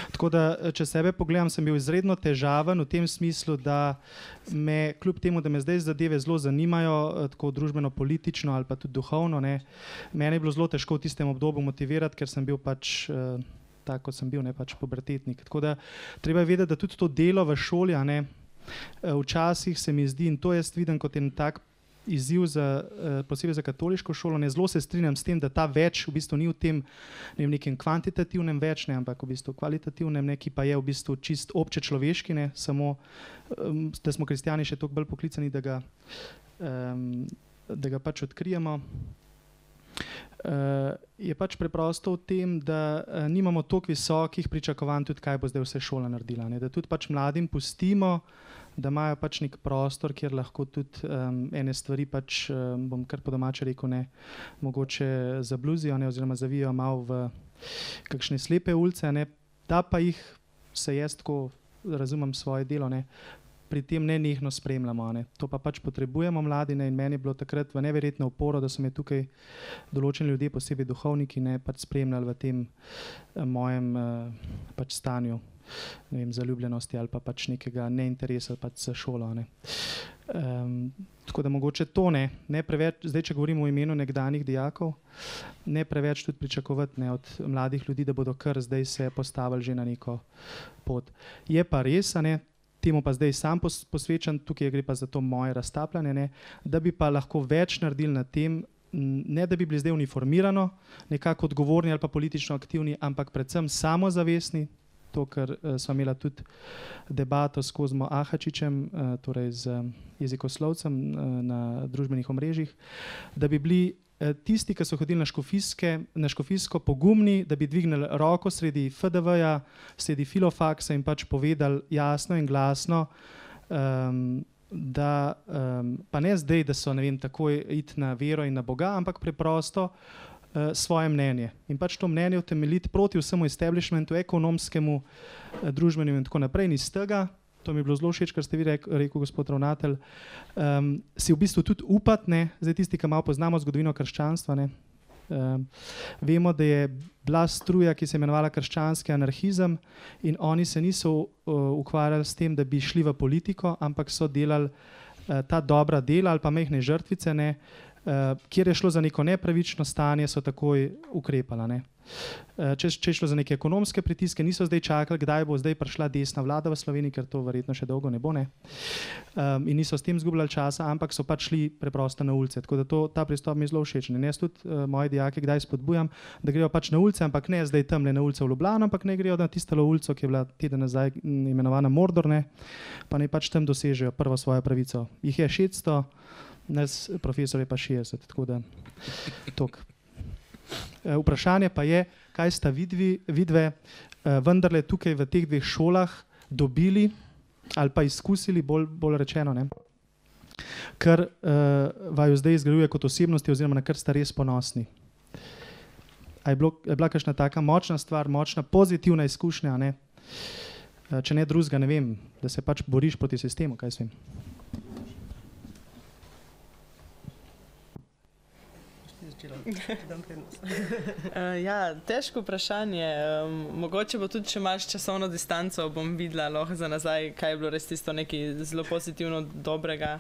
Tako da, če sebe pogledam, sem bil izredno težaven v tem smislu, da me, kljub temu, da me zdaj zadeve zelo zanimajo, tako družbeno-politično ali pa tudi duhovno, ne, mene je bilo zelo težko v tistem obdobju motivirati, ker sem bil pač tak, kot sem bil, ne, pač pubertetnik. Tako da, treba je vedeti, da tudi to delo v šoli, a ne, včasih se mi zdi, in to jaz vidim kot en tak izziv posebej za katoliško šolo, ne, zelo se strinjam s tem, da ta več v bistvu ni v tem, ne vem, nekem kvantitativnem več, ne, ampak v bistvu kvalitativnem, ne, ki pa je v bistvu čist obče človeški, ne, samo da smo kristjani še toliko bolj poklicani, da ga pač odkrijemo. Je pač preprosto v tem, da nimamo toliko visokih pričakovanj tudi, kaj bo zdaj vse šola naredila, ne, da tudi pač mladim pustimo, da imajo pač nek prostor, kjer lahko tudi ene stvari pač, bom kar po domače rekel, ne, mogoče zabluzijo, ne, oziroma zavijo malo v kakšne slepe ulice, ne, da pa jih se jaz tako razumem svoje delo, ne, pri tem nenehno spremljamo. Ne. To pa pač potrebujemo mladi, ne, in meni je bilo takrat v neverjetno oporo, da so me tukaj določeni ljudje, posebej duhovniki, ne, pač spremljali v tem mojem pač stanju, ne vem, zaljubljenosti ali pa pač nekega neinteresa pač za šolo. Ne. Tako da mogoče to ne preveč, zdaj če govorimo o imenu nekdanjih dijakov, ne preveč tudi pričakovati, ne, od mladih ljudi, da bodo kar zdaj se postavili že na neko pot. Je pa res, ne, temu pa zdaj sam posvečen, tukaj gre pa za to moje raztapljanje, ne, da bi pa lahko več naredili na tem, ne da bi bili zdaj uniformirano, nekako odgovorni ali pa politično aktivni, ampak predvsem samozavestni, to, ker sva imela tudi debato s Kozmo Ahačičem, torej z jezikoslovcem na družbenih omrežjih, da bi bili tisti, ki so hodili na škofijsko pogumni, da bi dvignili roko sredi FDV-ja, sredi filofaksa in pač povedali jasno in glasno, da pa ne zdaj, da so, ne vem, takoj iti na vero in na Boga, ampak preprosto svoje mnenje. In pač to mnenje utemeljiti proti vsemu establishmentu, ekonomskemu, družbenemu in tako naprej. In iz tega, to mi je bilo zelo všeč, kar ste vi rekel, gospod ravnatelj, si v bistvu tudi upati, ne, zdaj tisti, ki malo poznamo zgodovino krščanstva, ne, vemo, da je bila struja, ki se je imenovala krščanski anarhizem, in oni se niso ukvarjali s tem, da bi šli v politiko, ampak so delali ta dobra dela ali pa majhne žrtvice, ne, kjer je šlo za neko nepravično stanje, so takoj ukrepala. Ne. Če je šlo za neke ekonomske pritiske, niso zdaj čakali, kdaj bo zdaj prišla desna vlada v Sloveniji, ker to verjetno še dolgo ne bo, ne. In niso s tem zgubljali časa, ampak so pač šli preprosto na ulice. Tako da ta pristop mi je zelo všeč. Jaz tudi moje dijake kdaj spodbujam, da grejo pač na ulice, ampak ne zdaj tamle na ulico v Ljubljano, ampak ne grejo na tisto ulico, ki je bila teden nazaj imenovana Mordor, ne, pa ne pač tam dosežejo prvo svojo pravico. Jih je 600, nas profesor je pa 60, tako da toliko. Vprašanje pa je, kaj sta vidve vendarle tukaj v teh dveh šolah dobili ali pa izkusili, bolj rečeno, ne? Kar vaju zdaj izgrajuje kot osebnosti oziroma na kar sta res ponosni. A je bila kakšna taka močna stvar, močna pozitivna izkušnja, ne? Če ne drugega, ne vem, da se pač boriš proti sistemu, kaj svem. Ja, težko vprašanje. Mogoče bo tudi, če imaš časovno distanco, bom videla lahko za nazaj, kaj je bilo res tisto nekaj zelo pozitivno dobrega.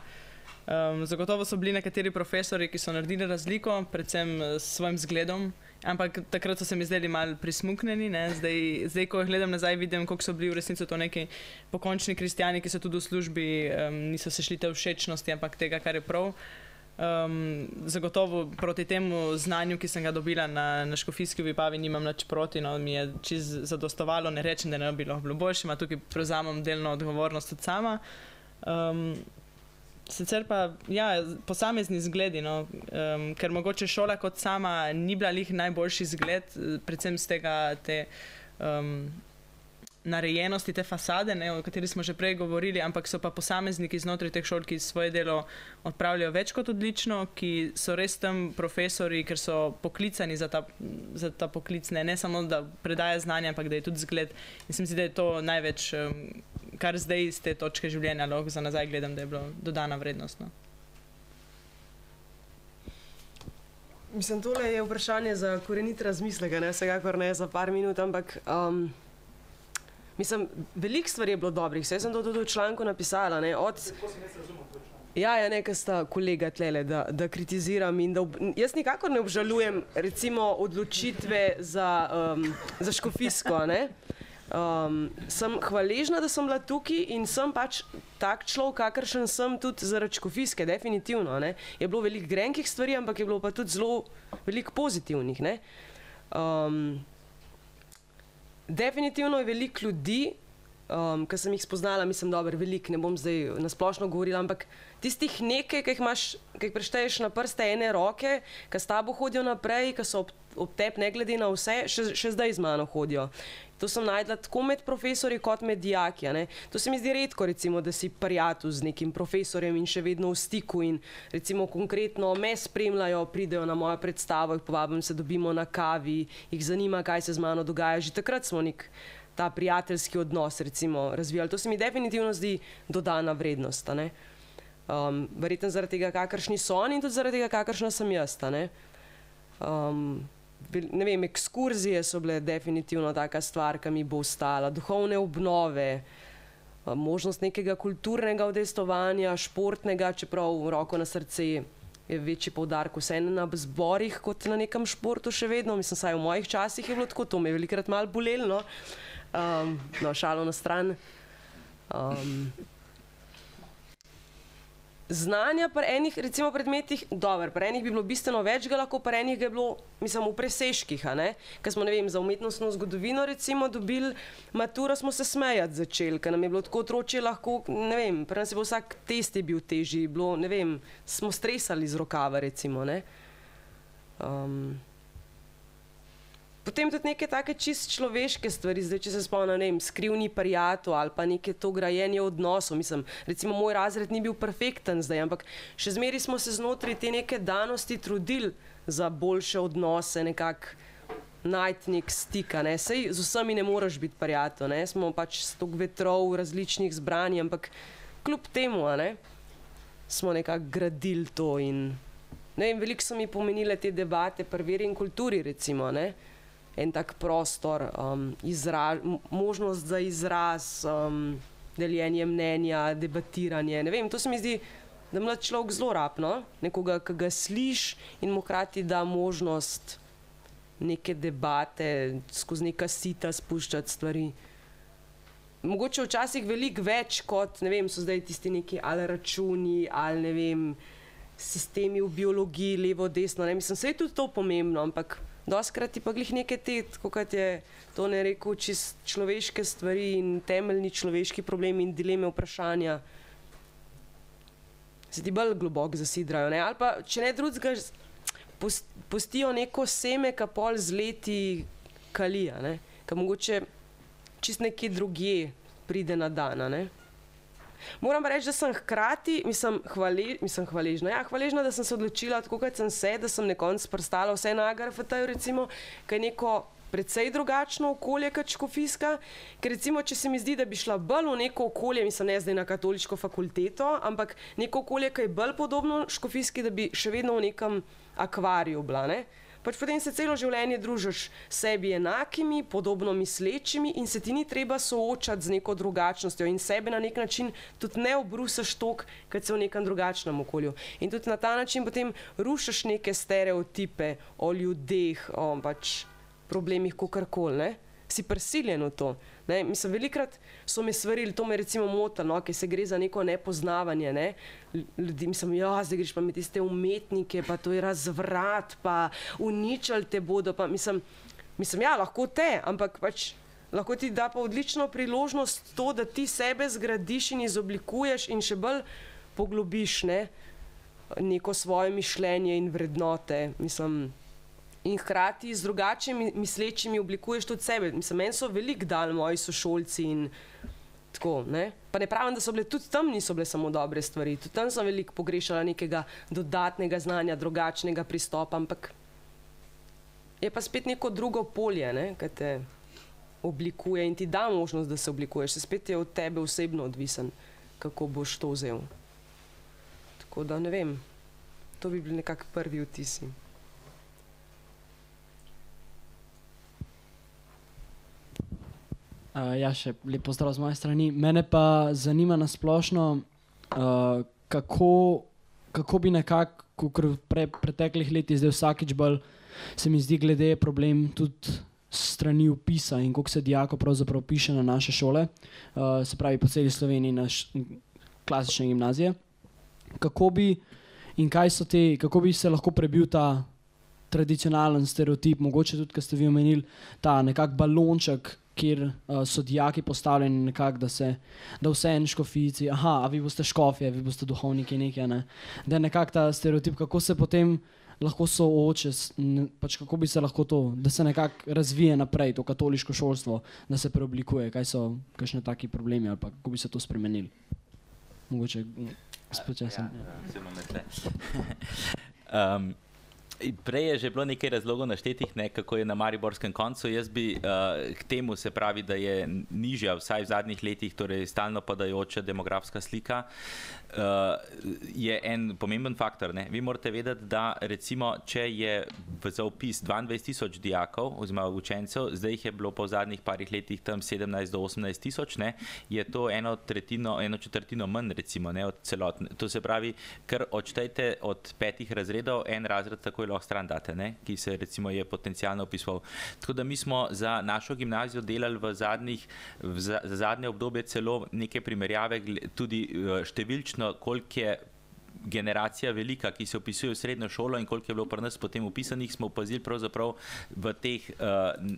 Zagotovo so bili nekateri profesori, ki so naredili razliko, predvsem s svojim zgledom, ampak takrat so se mi zdeli malo prismuknjeni. Zdaj, ko gledam nazaj, vidim, koliko so bili v resnici to neki pokončni kristjani, ki so tudi v službi, niso se šli te všečnosti, ampak tega, kar je prav. Zagotovo proti temu znanju, ki sem ga dobila na škofijski Vipavi, nimam nič proti, no, mi je čisto zadostovalo, ne rečem, da ne bi bilo boljše, tukaj prevzamem delno odgovornost tudi sama. Sicer pa, ja, posamezni zgledi, no, ker mogoče šola kot sama ni bila lih najboljši zgled, predvsem z tega narejenosti te fasade, ne, o kateri smo že prej govorili, ampak so pa posamezniki znotraj teh šol, ki svoje delo odpravljajo več kot odlično, ki so res tam profesori, ker so poklicani za ta poklic, ne samo da predaja znanja, ampak da je tudi zgled. In se mi zdi, da je to največ, kar zdaj iz te točke življenja lahko za nazaj gledam, da je bilo dodana vrednost. No. Mislim, tole je vprašanje za korenit razmislek, ne, vsekakor ne za par minut, ampak mislim, veliko stvari je bilo dobrih, saj sem to tudi v članku napisala, ne, Ja, nekaj sta kolega tlele, da kritiziram in da jaz nikakor ne obžalujem recimo odločitve za škofijsko, ne. Sem hvaležna, da sem bila tukaj in sem pač tak človek, kakršen sem tudi zaradi škofijske, definitivno, ne. Je bilo veliko grenkih stvari, ampak je bilo pa tudi zelo veliko pozitivnih, ne. Definitivno je veliko ljudi, ki sem jih spoznala, mislim, dobro, veliko, ne bom zdaj nasplošno govorila, ampak tistih nekaj, ki jih prešteješ na prste ene roke, ki s tabo hodijo naprej, ki so ob tebi ne glede na vse, še zdaj z mano hodijo. To sem najdla tako med profesorji kot med dijaki, ne. To se mi zdi redko, recimo, da si prijatelj z nekim profesorjem in še vedno v stiku in recimo konkretno me spremljajo, pridejo na mojo predstavo, jih povabim, se dobimo na kavi, jih zanima, kaj se z mano dogaja. Že takrat smo nek ta prijateljski odnos recimo razvijali. To se mi definitivno zdi dodana vrednost, a ne. Verjetno zaradi tega, kakršni so oni in tudi zaradi tega, kakršna sem jaz, a ne. Ne vem, ekskurzije so bile definitivno taka stvar, ki mi bo ostala, duhovne obnove, možnost nekega kulturnega udejstvovanja, športnega, čeprav roko na srce je večji poudarek vseeno na zborih kot na nekem športu še vedno. Mislim, saj v mojih časih je bilo tako, to me je velikokrat malo bolelo, no, šalo na stran. Znanja pri enih, recimo predmetih, dobro, pri enih bi bilo bistveno več, ga lahko pri enih ga je bilo, mislim, v presežkih, a ne? Ker smo, ne vem, za umetnostno zgodovino recimo dobili maturo, smo se smejati začeli, ker nam je bilo tako otročje lahko, ne vem, pri nas je bil vsak test je bil težji, bilo, ne vem, smo stresali iz rokava recimo, ne? Potem tudi neke take čist človeške stvari, zdaj, če se spomnim, ne vem, skrivni prijatelj ali pa neke to grajenje odnosov, mislim, recimo moj razred ni bil perfekten zdaj, ampak še zmeraj smo se znotraj te neke danosti trudili za boljše odnose, nekako najti nek stik, a ne, sej z vsemi ne moreš biti prijatelj, ne, smo pač stok vetrov različnih zbrani, ampak kljub temu, a ne, smo nekako gradili to in, ne vem, veliko so mi pomenile te debate pri veri in kulturi, recimo, ne, en tak prostor, možnost za izraz, deljenje mnenja, debatiranje, ne vem, to se mi zdi, da mlad človek zelo rab, no? Nekoga, ki ga sliš in mu hkrati da možnost neke debate, skozi neka sita spuščati stvari. Mogoče včasih veliko več kot, ne vem, so zdaj tisti neki ali računi, ali ne vem, sistemi v biologiji, levo, desno, ne, mislim, se je tudi to pomembno, ampak dostikrat ti pa glih neke te, kot je to ne rekel, čist človeške stvari in temeljni človeški problemi in dileme, vprašanja se ti bolj globoko zasidrajo, ne, ali pa, če ne drugega, pustijo neko seme, ka pol z leti kalija, ne, ka mogoče čist nekje drugje pride na dan, ne. Moram pa reči, da sem hkrati, hvaležna, da sem se odločila tako, kot sem se, da sem nekonc pristala vse na AGRFT-ju recimo, kaj je neko precej drugačno okolje kot škofijska, ker recimo, če se mi zdi, da bi šla bolj v neko okolje, mislim, ne zdaj na katoliško fakulteto, ampak neko okolje, ki je bolj podobno škofijski, da bi še vedno v nekem akvariju bila, ne. Pač potem se celo življenje družiš sebi enakimi, podobno mislečimi in se ti ni treba soočati z neko drugačnostjo in sebe na nek način tudi ne obrusaš toliko, kot se v nekem drugačnem okolju. In tudi na ta način potem rušiš neke stereotipe o ljudeh, o pač problemih kakorkoli, ne. Si prisiljen v to. Ne? Mislim, velikrat so me svarili, to me recimo moti, no, ker se gre za neko nepoznavanje, ne. Ljudi, mislim, ja, zdaj greš pa med tiste umetnike, pa to je razvrat, pa uničili te bodo, pa mislim, ja, lahko te, ampak pač lahko ti da pa odlično priložnost to, da ti sebe zgradiš in izoblikuješ in še bolj poglobiš, ne, neko svoje mišljenje in vrednote, mislim, in hkrati z drugače mislečimi oblikuješ tudi sebe. Mislim, meni so veliko dali moji sošolci in tako, ne. Pa ne pravim, da so bile, tudi tam niso bile samo dobre stvari, tudi tam sem veliko pogrešala nekega dodatnega znanja, drugačnega pristopa, ampak je pa spet neko drugo polje, ne, ki te oblikuje in ti da možnost, da se oblikuješ. Se spet je od tebe osebno odvisen, kako boš to vzel. Tako da ne vem, to bi bili nekako prvi vtisi. Ja, še lep pozdrav z moje strani. Mene pa zanima nasplošno, kako bi nekako v preteklih letih zdaj vsakič bolj se mi zdi glede problem tudi strani upisa in koliko se dijakov pravzaprav piše na naše šole, se pravi po celi Sloveniji na klasične gimnazije. Kako bi se lahko prebil ta tradicionalen stereotip, mogoče tudi, kar ste vi omenili, ta nekak balonček, kjer so dijaki postavljeni nekako, da vse en škofijci, a vi boste škofje, vi boste duhovniki nekaj, ne. Da je nekako ta stereotip, kako se potem lahko sooče, pač kako bi se lahko to, da se nekako razvije naprej to katoliško šolstvo, da se preoblikuje, kaj so kakšne taki problemi ali pa kako bi se to spremenili. Mogoče spočasem. Prej je že bilo nekaj razlogov naštetih, ne, kako je na mariborskem koncu. Jaz bi k temu, se pravi, da je nižja, vsaj v zadnjih letih, torej stalno padajoča demografska slika, je en pomemben faktor. Ne. Vi morate vedeti, da recimo, če je za vpis 22.000 dijakov oziroma učencev, zdaj jih je bilo po zadnjih parih letih tam 17 do 18.000, ne, je to eno četrtino manj recimo, ne, od celotne. To se pravi, kar odštejte od 5 razredov, en razred takoj lahko stran date, ne, ki se recimo je potencialno opisoval. Tako da mi smo za našo gimnazijo delali za zadnje obdobje celo neke primerjave, tudi številčno, koliko je generacija velika, ki se opisuje v srednjo šolo in koliko je bilo pri nas potem upisanih, smo opazili pravzaprav v teh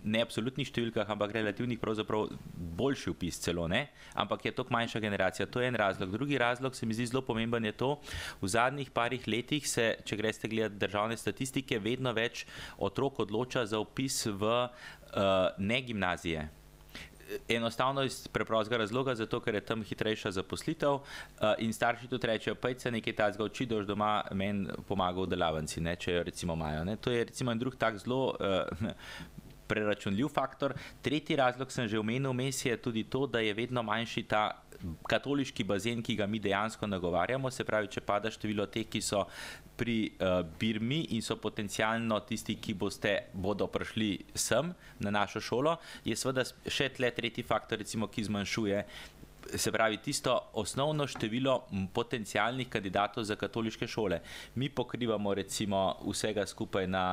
ne absolutnih številkah, ampak relativnih pravzaprav boljši upis celo, ne? Ampak je to manjša generacija. To je en razlog. Drugi razlog se mi zdi zelo pomemben je to, v zadnjih parih letih se, če greste gledati državne statistike, vedno več otrok odloča za upis v ne gimnazije. Enostavno iz preprostega razloga, zato ker je tam hitrejša zaposlitev in starši tudi rečejo, pojď se nekaj tazga uči, da boš doma meni pomagal v delavnici, ne, če jo recimo imajo. Ne. To je recimo en drug tak zelo preračunljiv faktor. Tretji razlog sem že omenil vmes je tudi to, da je vedno manjši ta katoliški bazen, ki ga mi dejansko nagovarjamo, se pravi, če pada število teh, ki so pri Birmi in so potencialno tisti, ki bodo prišli sem na našo šolo, je seveda še tle tretji faktor, recimo, ki zmanjšuje, se pravi, tisto osnovno število potencialnih kandidatov za katoliške šole. Mi pokrivamo recimo vsega skupaj na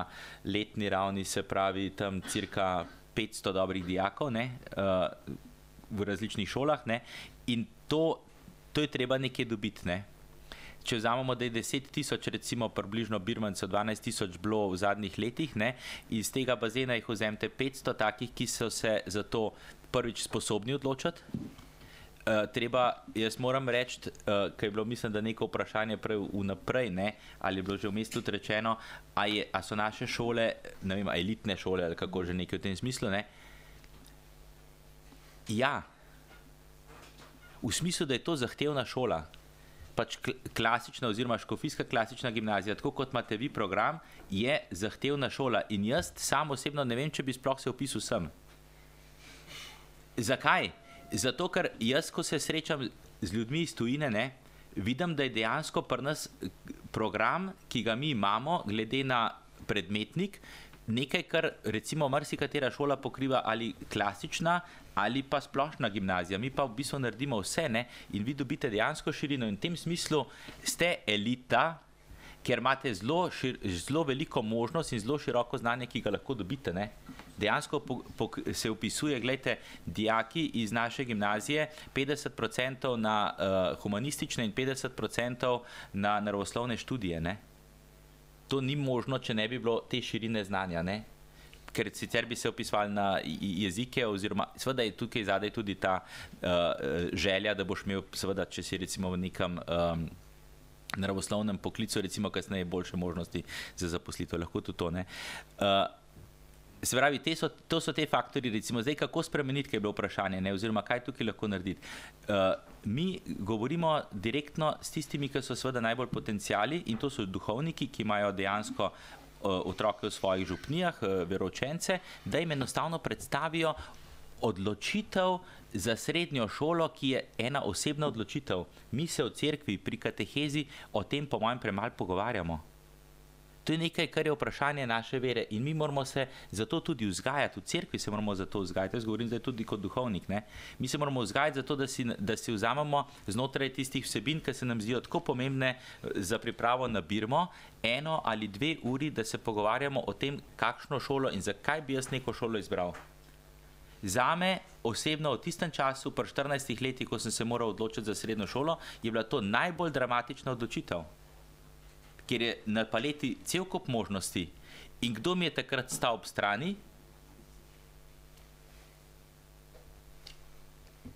letni ravni, se pravi, tam cirka 500 dobrih dijakov, ne, v različnih šolah, ne, in to je treba nekje dobiti, ne. Če vzamemo, da je 10.000 recimo približno Birmancev, 12.000 bilo v zadnjih letih, ne, iz tega bazena jih vzemite 500 takih, ki so se za to prvič sposobni odločiti. Jaz moram reči, ker je bilo, mislim, da neko vprašanje prej vnaprej, ne, ali je bilo že vmes tudi rečeno, a so naše šole, ne vem, elitne šole ali kako že nekaj v tem smislu, ne. Ja, v smislu, da je to zahtevna šola, pač klasična oziroma škofijska klasična gimnazija, tako kot imate vi program, je zahtevna šola in jaz sam osebno ne vem, če bi sploh se vpisal sem. Zakaj? Zato, ker jaz, ko se srečam z ljudmi iz tujine, ne, vidim, da je dejansko pri nas program, ki ga mi imamo, glede na predmetnik, nekaj, kar recimo marsikatera šola pokriva ali klasična ali pa splošna gimnazija. Mi pa v bistvu naredimo vse, ne, in vi dobite dejansko širino in v tem smislu ste elita, ker imate zelo veliko možnost in zelo široko znanje, ki ga lahko dobite, ne. Dejansko se vpisuje, gledajte, dijaki iz naše gimnazije, 50% na humanistične in 50% na naravoslovne študije, ne. To ni možno, če ne bi bilo te širine znanja, ne. Ker sicer bi se vpisovali na jezike oziroma, seveda je tukaj zadaj tudi ta želja, da boš imel, seveda, če si recimo v nekem naravoslovnem poklicu, recimo kasneje boljše možnosti za zaposlitev, lahko tudi to, ne. Se pravi, to so te faktori, recimo, zdaj kako spremeniti, kaj je bilo vprašanje, ne, oziroma kaj tukaj lahko narediti. Mi govorimo direktno s tistimi, ki so seveda najbolj potenciali in to so duhovniki, ki imajo dejansko otroke v svojih župnijah, veroučence, da jim enostavno predstavijo odločitev za srednjo šolo, ki je ena osebna odločitev. Mi se v cerkvi pri katehezi o tem po mojem premalo pogovarjamo. To je nekaj, kar je vprašanje naše vere in mi moramo se zato tudi vzgajati, v cerkvi se moramo zato vzgajati, jaz govorim zdaj tudi kot duhovnik, ne. Mi se moramo vzgajati zato, da si vzamemo znotraj tistih vsebin, ki se nam zdijo tako pomembne za pripravo na Birmo, 1 ali 2 uri, da se pogovarjamo o tem, kakšno šolo in zakaj bi jaz neko šolo izbral. Zame osebno v tistem času, pri 14 letih, ko sem se moral odločiti za srednjo šolo, je bila to najbolj dramatična odločitev. Ker je na paleti cel kup možnosti. In kdo mi je takrat stal ob strani?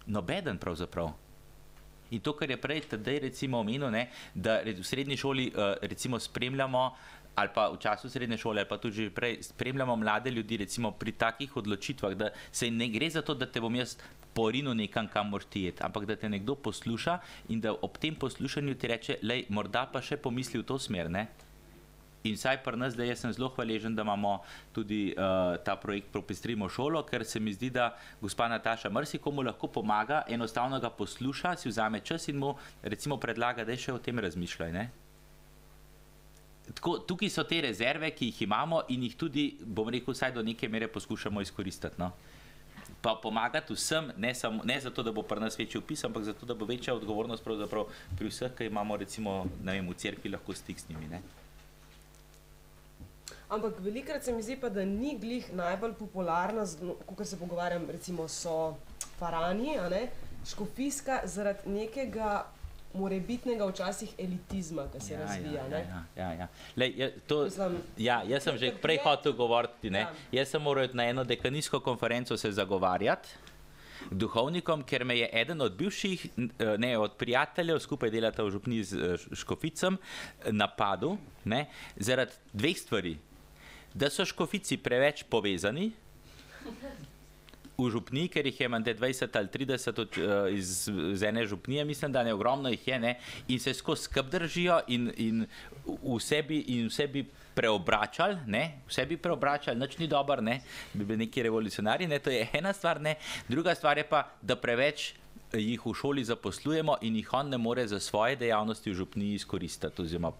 Nobeden pravzaprav. In to, kar je prej tedaj recimo omenil, ne, da v srednji šoli recimo spremljamo, ali pa v času srednje šole, ali pa tudi že prej spremljamo mlade ljudi recimo pri takih odločitvah, da se ne gre za to, da te bom jaz porinu nekam, kam moraš ti jeti, ampak da te nekdo posluša in da ob tem poslušanju ti reče, lej, morda pa še pomisli v to smer, ne. In vsaj pri nas, da jaz sem zelo hvaležen, da imamo tudi ta projekt Popestrimo šolo, ker se mi zdi, da gospa Nataša marsikomu lahko pomaga, enostavno ga posluša, si vzame čas in mu recimo predlaga, da še o tem razmišljaj. Ne? Tako, tukaj so te rezerve, ki jih imamo in jih tudi, bom rekel, vsaj do neke mere poskušamo izkoristiti. No? Pa pomagati vsem, ne zato, da bo pri nas večji vpis, ampak zato, da bo večja odgovornost pravzaprav pri vseh, ki imamo recimo, ne vem, v cerkvi lahko stik s njimi. Ne? Ampak velikrat se mi zdi pa, da ni glih najbolj popularna, ko se pogovarjam, recimo so farani, a ne, škofijska, zaradi nekega morebitnega včasih elitizma, ki se razvija. Jaz sem že prej hotel govoriti, ne. Jaz sem moral na eno dekanijsko konferenco se zagovarjati duhovnikom, ker me je eden od bivših, ne, od prijateljev, skupaj delata v župniji z Škoficem, napadel, ne, zaradi dveh stvari. Da so Škofici preveč povezani v župniji, ker jih je mende 20 ali 30 iz ene župnije, mislim, da ne ogromno jih je, ne, in se skozi skrb držijo in v sebi preobračali, ne, vse bi preobračali, nič ni dober, ne, bi bili neki revolucionarji, ne, to je ena stvar, ne, druga stvar je pa, da preveč jih v šoli zaposlujemo in jih on ne more za svoje dejavnosti v župniji izkoristiti, oziroma,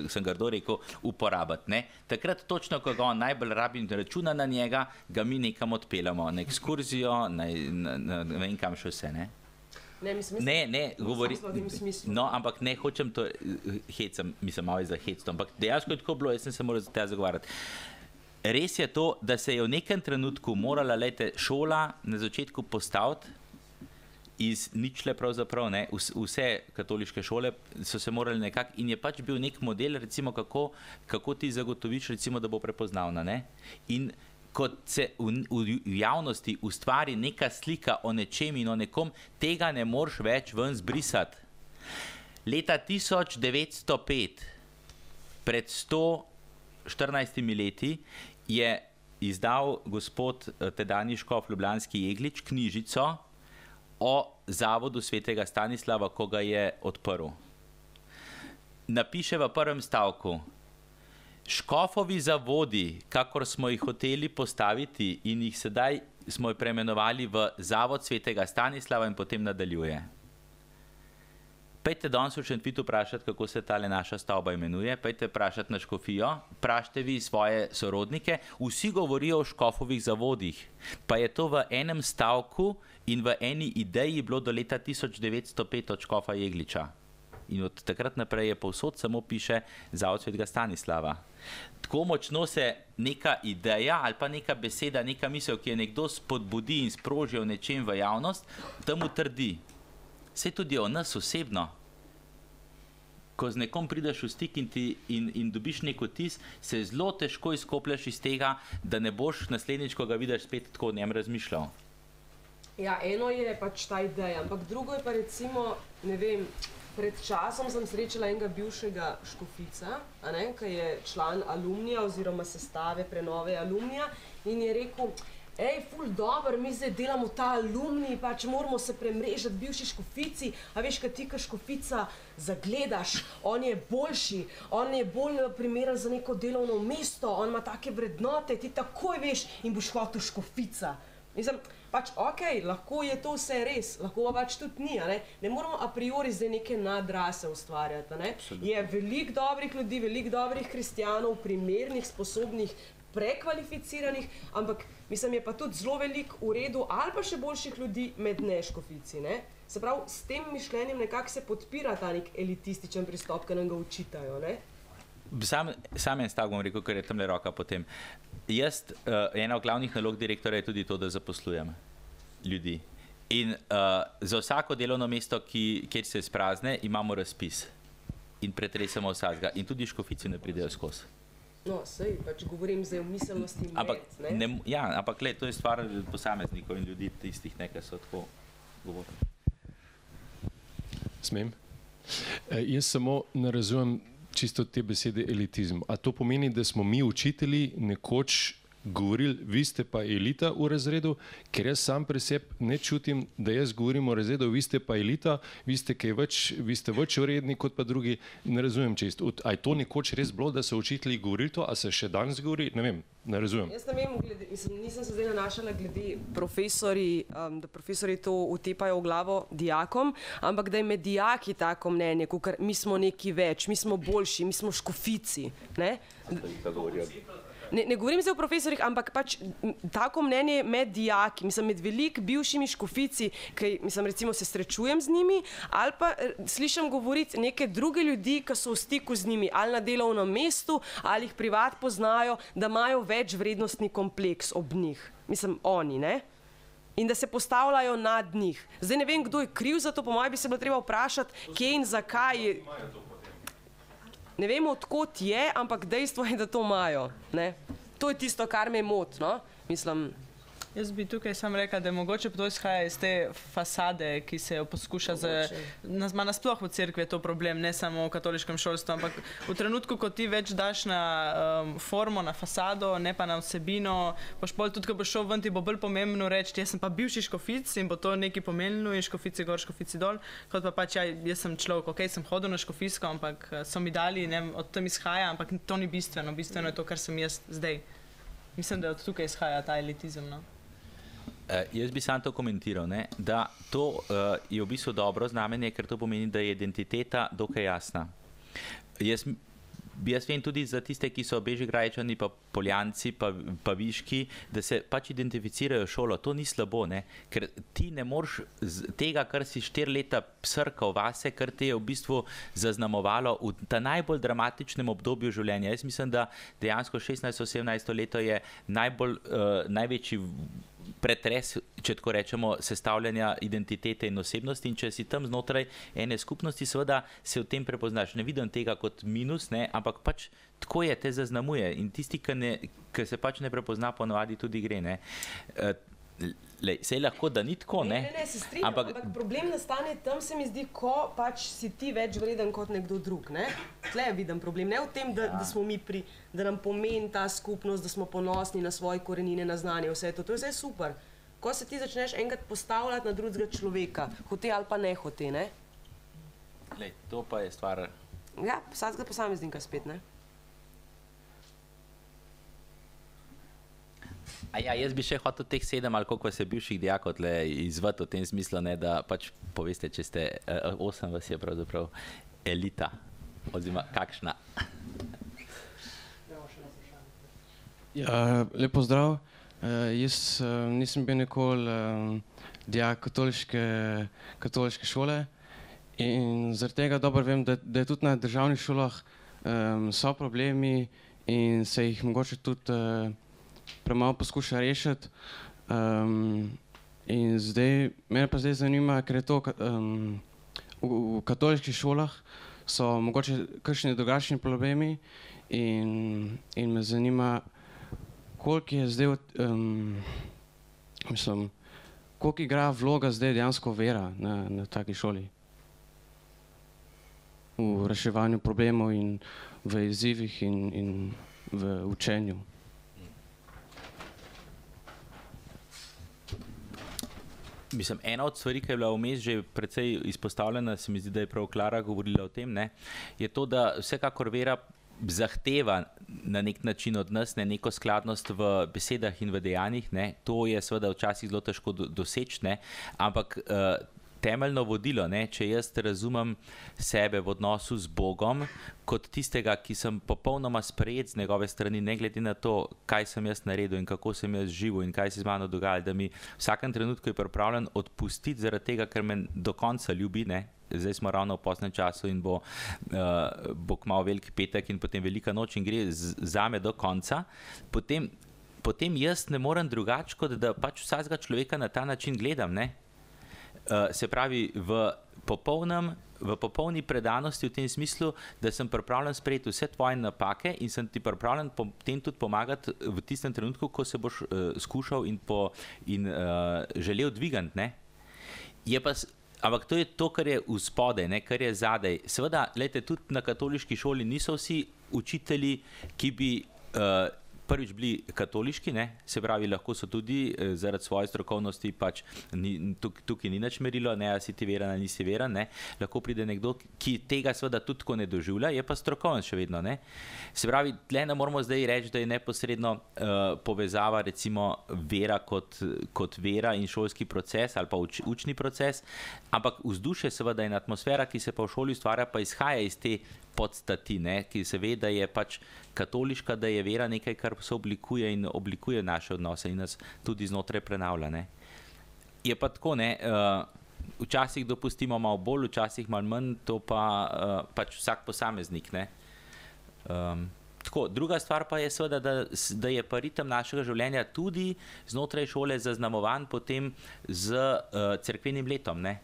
sem grdo rekel, uporabiti. Ne? Takrat točno, ko ga on najbolj rabi in računa na njega, ga mi nekam odpeljamo, na ekskurzijo, ne vem kam še vse. Ne? Ne, govori, no, ampak ne hočem to hecam, mislim, malo je za hecto, ampak dejansko je tako bilo, jaz sem se moral za tega zagovarjati. Res je to, da se je v nekem trenutku morala, lejte, šola na začetku postaviti iz ničle pravzaprav, ne, vse katoliške šole so se morali nekako, in je pač bil nek model, recimo, kako ti zagotoviš, recimo, da bo prepoznavna, ne, in kot se v javnosti ustvari neka slika o nečem in o nekom, tega ne moreš več ven zbrisati. Leta 1905, pred 114 leti, je izdal gospod tedanji škof ljubljanski Jeglič knjižico o zavodu svetega Stanislava, ko ga je odprl. Napiše v prvem stavku: škofovi zavodi, kakor smo jih hoteli postaviti in jih sedaj smo jih preimenovali v zavod svetega Stanislava, in potem nadaljuje. Pejte danes v Šentvitu vprašati, kako se tale naša stavba imenuje, pejte vprašati na škofijo, vprašajte vi svoje sorodnike, vsi govorijo o škofovih zavodih, pa je to v enem stavku in v eni ideji bilo do leta 1905 od škofa Jegliča. In od takrat naprej je povsod samo piše zavod svetega Stanislava. Tako močno se neka ideja ali pa neka beseda, neka misel, ki je nekdo spodbudi in sproži v nečem v javnost, temu trdi. Saj tudi o nas osebno. Ko z nekom prideš v stik in dobiš nek vtis, se zelo težko izkopljaš iz tega, da ne boš naslednjič, ko ga vidiš, spet tako o njem razmišljal. Ja, eno je pač ta ideja, ampak drugo je pa recimo, ne vem, pred časom sem srečala enega bivšega škofica, ki je član alumnija oziroma sestave prenove alumnija, in je rekel: ej, ful dober, mi zdaj delamo ta alumni, pač moramo se premrežati bivši škofici, a veš, kad ti ka škofica zagledaš, on je boljši, on je bolj primeren za neko delovno mesto, on ima take vrednote, ti takoj veš in boš hotel škofica. Mislim, pač okej, lahko je to vse res, lahko pač tudi ni, ne moramo a priori zdaj neke nadrase ustvarjati, Je veliko dobrih ljudi, veliko dobrih kristjanov, primernih, sposobnih, prekvalificiranih, ampak mislim, je pa tudi zelo veliko v redu ali pa še boljših ljudi med neškofici, ne? Se pravi, s tem mišljenjem nekako se podpira ta nek elitističen pristop, ki nam ga učitajo, ne? Sam en stavek bom rekel, ker je tamle roka potem. Jaz, ena od glavnih nalog direktorja je tudi to, da zaposlujem ljudi. In za vsako delovno mesto, kjer se sprazne, imamo razpis. In pretresemo vsakega. In tudi škofici ne pridejo skozi. No, sej, pač govorim zdaj o miselnosti med, ja, ampak le, to je stvar posameznikov in ljudi tistih, ki so tako govorili. Smem? Jaz samo ne razumem čisto te besede elitizm. A to pomeni, da smo mi učitelji nekoč govorili, vi ste pa elita v razredu, ker jaz sam pri sebi ne čutim, da jaz govorim o razredu, vi ste pa elita, vi ste več vredni kot pa drugi, ne razumem čisto. A je to nekoč res bilo, da so učitelji govorili to, a se še danes govori? Ne vem, ne razumem. Jaz ne vem, nisem se zdaj nanašala glede profesorji, da profesorji to utepajo v glavo dijakom, ampak da je med dijaki tako mnenje, kakor mi smo neki več, mi smo boljši, mi smo škofici, ne? Ne govorim zdaj o profesorjih, ampak pač tako mnenje med dijaki, med veliko bivšimi škofici, ki recimo se srečujem z njimi, ali pa slišim govoriti neke druge ljudi, ki so v stiku z njimi, ali na delovnem mestu, ali jih privat poznajo, da imajo več vrednostni kompleks ob njih. Oni, ne? In da se postavljajo nad njih. Zdaj ne vem, kdo je kriv za to, po mojem bi se bilo treba vprašati, kje in zakaj. Ne vem, odkot je, ampak dejstvo je, da to imajo. Ne? To je tisto, kar me moti, no? Jaz bi tukaj sam rekla, da mogoče to izhaja iz te fasade, ki se jo poskuša nasploh v cerkvi je to problem, ne samo v katoliškem šolstvu, ampak v trenutku, ko ti več daš na formo, na fasado, ne pa na vsebino, boš pol tudi, ko boš šel ven, ti bo bolj pomembno reči, jaz sem pa bivši škofic in bo to nekaj pomenilo in škofici gor, škofici dol, kot pa pač jaz sem človek, ok, sem hodil na škofijsko, ampak so mi dali, ne, od tam izhaja, ampak to ni bistveno, bistveno je to, kar sem jaz zdaj. Mislim, da od tukaj izhaja ta elitizem, no. Jaz bi sam to komentiral, ne? Da to je v bistvu dobro znamenje, ker to pomeni, da je identiteta dokaj jasna. Jaz vem tudi za tiste, ki so Bežigrajčani, pa Poljanci, pa Viški, da se pač identificirajo šolo. To ni slabo, ne? Ker ti ne moreš tega, kar si 4 leta srkal vase, kar te je v bistvu zaznamovalo v ta najbolj dramatičnem obdobju življenja. Jaz mislim, da dejansko 16-17 leto je največji pretres, če tako rečemo, sestavljanja identitete in osebnosti, in če si tam znotraj ene skupnosti, seveda se v tem prepoznaš. Ne vidim tega kot minus, ne, ampak pač tako je, te zaznamuje in tisti, ki se pač ne prepozna, ponovadi tudi gre, ne. Sej lahko, da ni tako, ne? Ne, se strinjam, ampak problem nastane tam, se mi zdi, ko pač si ti več vreden kot nekdo drug, ne? Tle vidim problem, ne v tem, da smo mi da nam pomeni ta skupnost, da smo ponosni na svoje korenine, na znanje, vse to je vse super. Ko se ti začneš enkrat postavljati na drugega človeka, hote ali pa ne hote, ne? To pa je stvar... Ja, vsakega posameznika spet, ne? Jaz bi še hotel teh 7 ali koliko vas je bivših dijakov izvati v tem smislu, ne, da pač poveste, če ste 8 vas je pravzaprav elita, oziroma kakšna. Lep pozdrav. Jaz nisem bil nikoli dijak katoliške šole in zaradi tega dobro vem, da je tudi na državnih šolah so problemi in se jih mogoče tudi premalo poskuša rešiti. In zdaj, mene pa zdaj zanima, ker je to v katoliških šolah so mogoče kakšni drugačni problemi in me zanima, koliko je zdaj, koliko igra vloga zdaj dejansko vera na taki šoli v reševanju problemov in v izzivih in v učenju. Mislim, ena od stvari, ki je bila vmes že precej izpostavljena, se mi zdi, da je prav Klara govorila o tem, ne, je to, da vsekakor vera zahteva na nek način od nas neko skladnost v besedah in v dejanjih, ne. To je seveda včasih zelo težko doseči, ne, ampak temeljno vodilo, ne, če jaz razumem sebe v odnosu z Bogom kot tistega, ki sem popolnoma sprejet z njegove strani, ne glede na to, kaj sem jaz naredil in kako sem jaz živel in kaj se z mano dogaja, da mi v vsakem trenutku je pripravljen odpustiti zaradi tega, ker me do konca ljubi, ne. Zdaj smo ravno v poznem času in bo kmalu Veliki petek in potem Velika noč in gre zame do konca, potem jaz ne morem drugače, kot da pač vsakega človeka na ta način gledam, ne. Se pravi, v popolni predanosti v tem smislu, da sem pripravljen sprejeti vse tvoje napake in sem ti pripravljen potem tudi pomagati v tistem trenutku, ko se boš skušal in želel dvigant, ne. Ampak to je to, kar je v spodaj, ne, kar je zadaj. Seveda, glejte, tudi na katoliški šoli niso vsi učitelji, ki bi prvič bili katoliški, ne? Se pravi, lahko so tudi zaradi svoje strokovnosti, pač tukaj ni nič merilo, ne, a si ti veran ali nisi veran, ne? Lahko pride nekdo, ki tega seveda tudi tako ne doživlja, je pa strokoven še vedno. Ne? Se pravi, tle ne moramo zdaj reči, da je neposredno povezava recimo vera kot vera in šolski proces ali pa učni proces, ampak vzdušje seveda in atmosfera, ki se pa v šoli ustvarja, pa izhaja iz te podstati, ne, ki se ve, da je pač katoliška, da je vera nekaj, kar se oblikuje in oblikuje naše odnose in nas tudi znotraj prenavlja. Ne. Je pa tako, ne, včasih dopustimo malo bolj, včasih malo manj, to pa pač vsak posameznik. Ne. Tako, druga stvar pa je seveda, da je pa ritem našega življenja tudi znotraj šole zaznamovan potem z cerkvenim letom. Ne.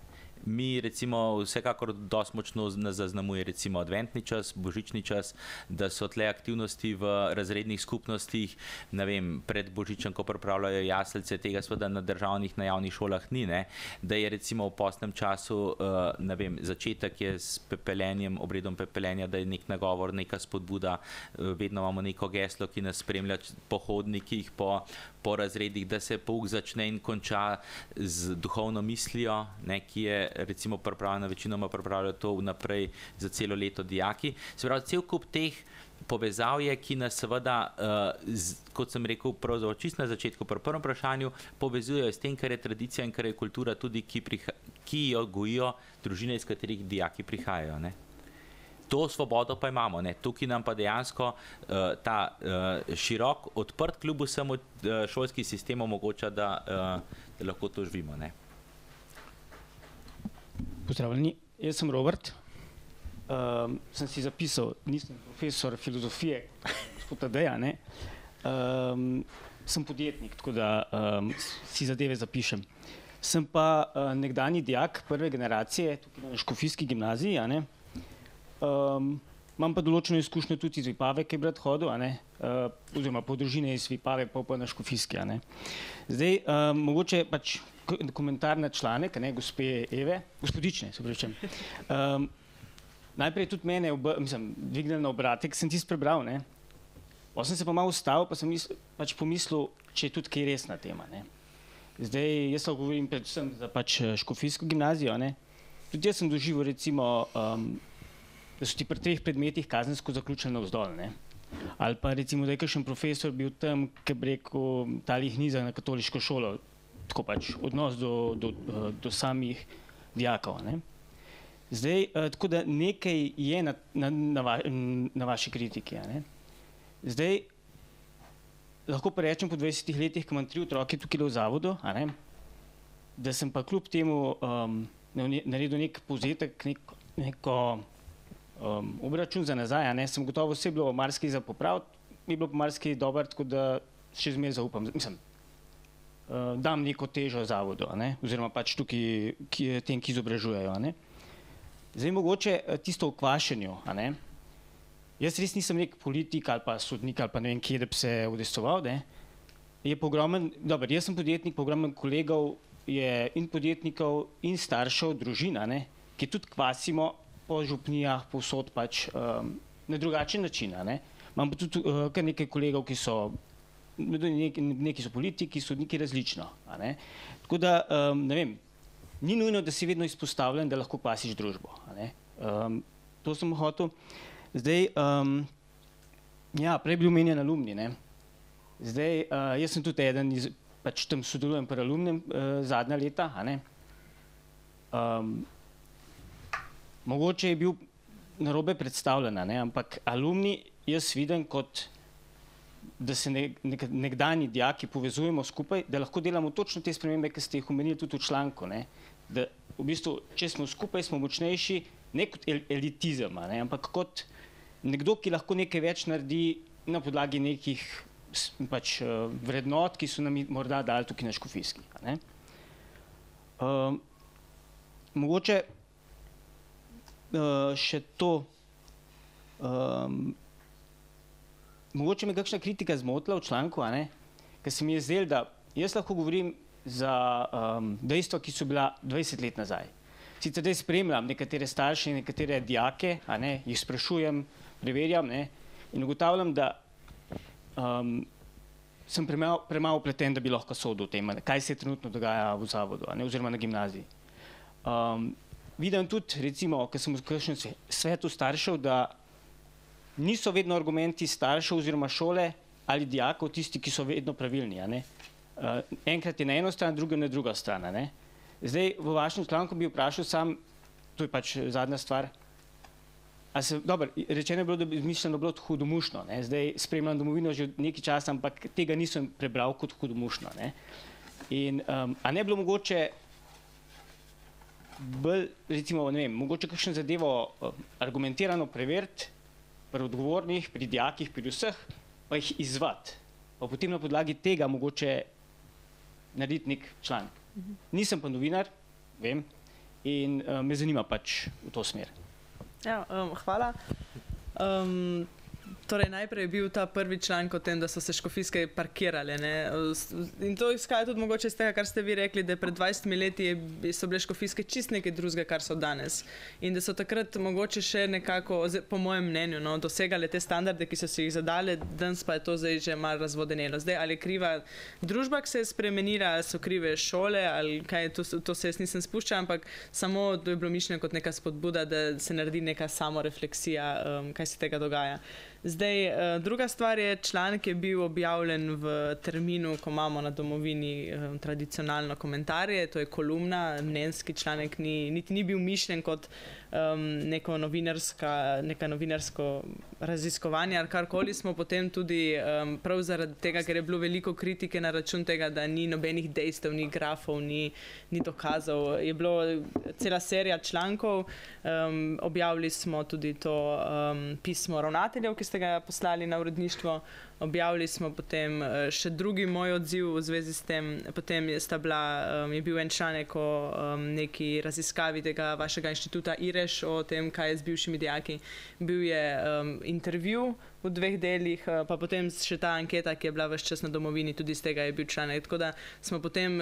Mi recimo vsekakor dosti močno nas zaznamuje recimo adventni čas, božični čas, da so tle aktivnosti v razrednih skupnostih, ne vem, pred božičem, ko pripravljajo jaslice, tega seveda na državnih, na javnih šolah ni, ne, da je recimo v postnem času, ne vem, začetek je s pepeljenjem, obredom pepeljenja, da je nek nagovor, neka spodbuda, vedno imamo neko geslo, ki nas spremlja po hodnikih, po razredih, da se pouk začne in konča z duhovno mislijo, ne, ki je recimo pripravljena, večinoma pripravljajo to vnaprej za celo leto dijaki. Se pravi, cel kup teh povezav je, ki nas seveda, kot sem rekel, pravzaprav čisto na začetku pri prvem vprašanju, povezujejo s tem, kar je tradicija in kar je kultura tudi, ki jo gojijo družine, iz katerih dijaki prihajajo. Ne. To svobodo pa imamo, ne. Tukaj nam pa dejansko ta širok, odprt kljub vsemu šolski sistem omogoča, da lahko to živimo. Ne. Pozdravljeni, jaz sem Robert, sem si zapisal, nisem profesor filozofije, gospod Tadeja, ne, sem podjetnik, tako da si zadeve zapišem. Sem pa nekdanji dijak prve generacije, tukaj na Škofijski gimnaziji, a ne, imam pa določeno izkušnjo tudi iz Vipave, ki je brat hodil, a ne, oziroma po družine iz Vipave, pa na Škofijski, a ne. Zdaj, mogoče pač komentar na članek, ne, gospe Eve, gospodične, se pravičem. Najprej tudi mene, dvignil na obratek, sem tisto prebral, ne. Pa sem se pa malo ustavil, pa sem pač pomislil, če je tudi kaj resna tema, ne. Zdaj, jaz lahko govorim predvsem za pač Škofijsko gimnazijo, ne. Tudi jaz sem doživel recimo, da so ti pri 3 predmetih kazensko zaključili navzdol, ne. Ali pa recimo, da je kakšen profesor bil tam, ki bi rekel, talih niza na katoliško šolo, tako pač odnos do samih dijakov, ne. Zdaj, tako da nekaj je na vaši kritiki, ne. Zdaj, lahko pa rečem po 20 letih, ko imam 3 otroke tukaj v zavodu, a ne, da sem pa kljub temu naredil nek povzetek, neko obračun za nazaj, a ne, sem gotovo vse bilo marsikaj za popraviti, mi je bilo pa marsikaj dobro, tako da še zmeraj zaupam, dam neko težo zavodu, a ne, oziroma pač tukaj tem, ki izobražujejo, a ne. Zdaj, mogoče tisto o kvašenju, a ne, jaz res nisem nek politik ali pa sodnik ali pa ne vem kje, da bi se udejstvoval, ne, je pa ogromen, dobro, jaz sem podjetnik, pa ogromen kolegov je in podjetnikov in staršev, družina, ne, ki tudi kvasimo po župnijah, povsod pač na drugačen način, a ne. Imam pa tudi kar nekaj kolegov, ki so neki so politiki, sodniki različno, a ne. Tako da, ne vem, ni nujno, da si vedno izpostavljen, da lahko kvasiš družbo, a ne. To sem hotel. Zdaj, ja, prej je bil omenjen alumni, ne. Zdaj, jaz sem tudi eden iz, pač tam sodelujem pri alumnem zadnja leta, a ne. Mogoče je bil narobe predstavljen, ne, ampak alumni jaz vidim kot, da se nekdanji dijaki povezujemo skupaj, da lahko delamo točno te spremembe, ki ste jih omenili tudi v članku, ne, da v bistvu, če smo skupaj, smo močnejši, ne kot elitizem, ne, ampak kot nekdo, ki lahko nekaj več naredi na podlagi nekih pač vrednot, ki so nam morda dali tukaj na Škofijski, ne. Mogoče še to, mogoče me kakšna kritika zmotila v članku, a ne, ker se mi je zdelo, da jaz lahko govorim za dejstva, ki so bila 20 let nazaj. Sicer zdaj spremljam nekatere starše in nekatere dijake, a ne, jih sprašujem, preverjam, ne, in ugotavljam, da sem premalo upleten, da bi lahko sodil o tem, kaj se trenutno dogaja v zavodu, oziroma na gimnaziji. Vidim tudi, recimo, ko sem v kakšnem svetu staršev, da niso vedno argumenti staršev oziroma šole ali dijakov tisti, ki so vedno pravilni. Enkrat je na eno stran, druga na druga stran. Zdaj, v vašem članku bi vprašal sam, to je pač zadnja stvar, rečeno je bilo, da bi mišljeno bilo hudomušno. Zdaj spremljam domovino že nekaj časa, ampak tega nisem prebral kot hudomušno. In a ne bilo mogoče bolj, recimo, ne vem, mogoče kakšno zadevo argumentirano preveriti pri odgovornih, pri dijakih, pri vseh, pa jih izvati. Pa potem na podlagi tega mogoče narediti nek članek. Nisem pa novinar, vem, in me zanima pač v to smer. Ja, hvala. Torej, najprej je bil ta prvi članek o tem, da so se škofijske parkirale. In to izhaja tudi mogoče iz tega, kar ste vi rekli, da pred 20 leti so bile škofijske čist nekaj drugega, kar so danes. In da so takrat mogoče še nekako, po mojem mnenju, dosegale te standarde, ki so si jih zadale, danes pa je to zdaj že malo razvodenelo. Zdaj, ali je kriva družba, ki se je spremenila, ali so krive šole, ali kaj, to se jaz nisem spuščala, ampak samo to je bilo mišljeno kot neka spodbuda, da se naredi neka samorefleksija, kaj se tega dogaja. Zdaj, druga stvar je, članek je bil objavljen v terminu, ko imamo na domovini tradicionalno komentarje, to je kolumna, mnenjski članek niti ni bil mišljen kot neka novinarsko raziskovanje ali karkoli. Smo potem tudi prav zaradi tega, ker je bilo veliko kritike na račun tega, da ni nobenih dejstev, ni grafov, ni dokazov. Je bilo cela serija člankov, objavili smo tudi to pismo ravnateljev, ki ste ga poslali na uredništvo. Objavili smo potem še drugi moj odziv v zvezi s tem. Potem je bil en članek o neki raziskavi tega vašega inštituta IREŠ o tem, kaj je z bivšimi dijaki. Bil je intervju v 2 delih, pa potem še ta anketa, ki je bila ves čas na domovini, tudi iz tega je bil članek. Tako da smo potem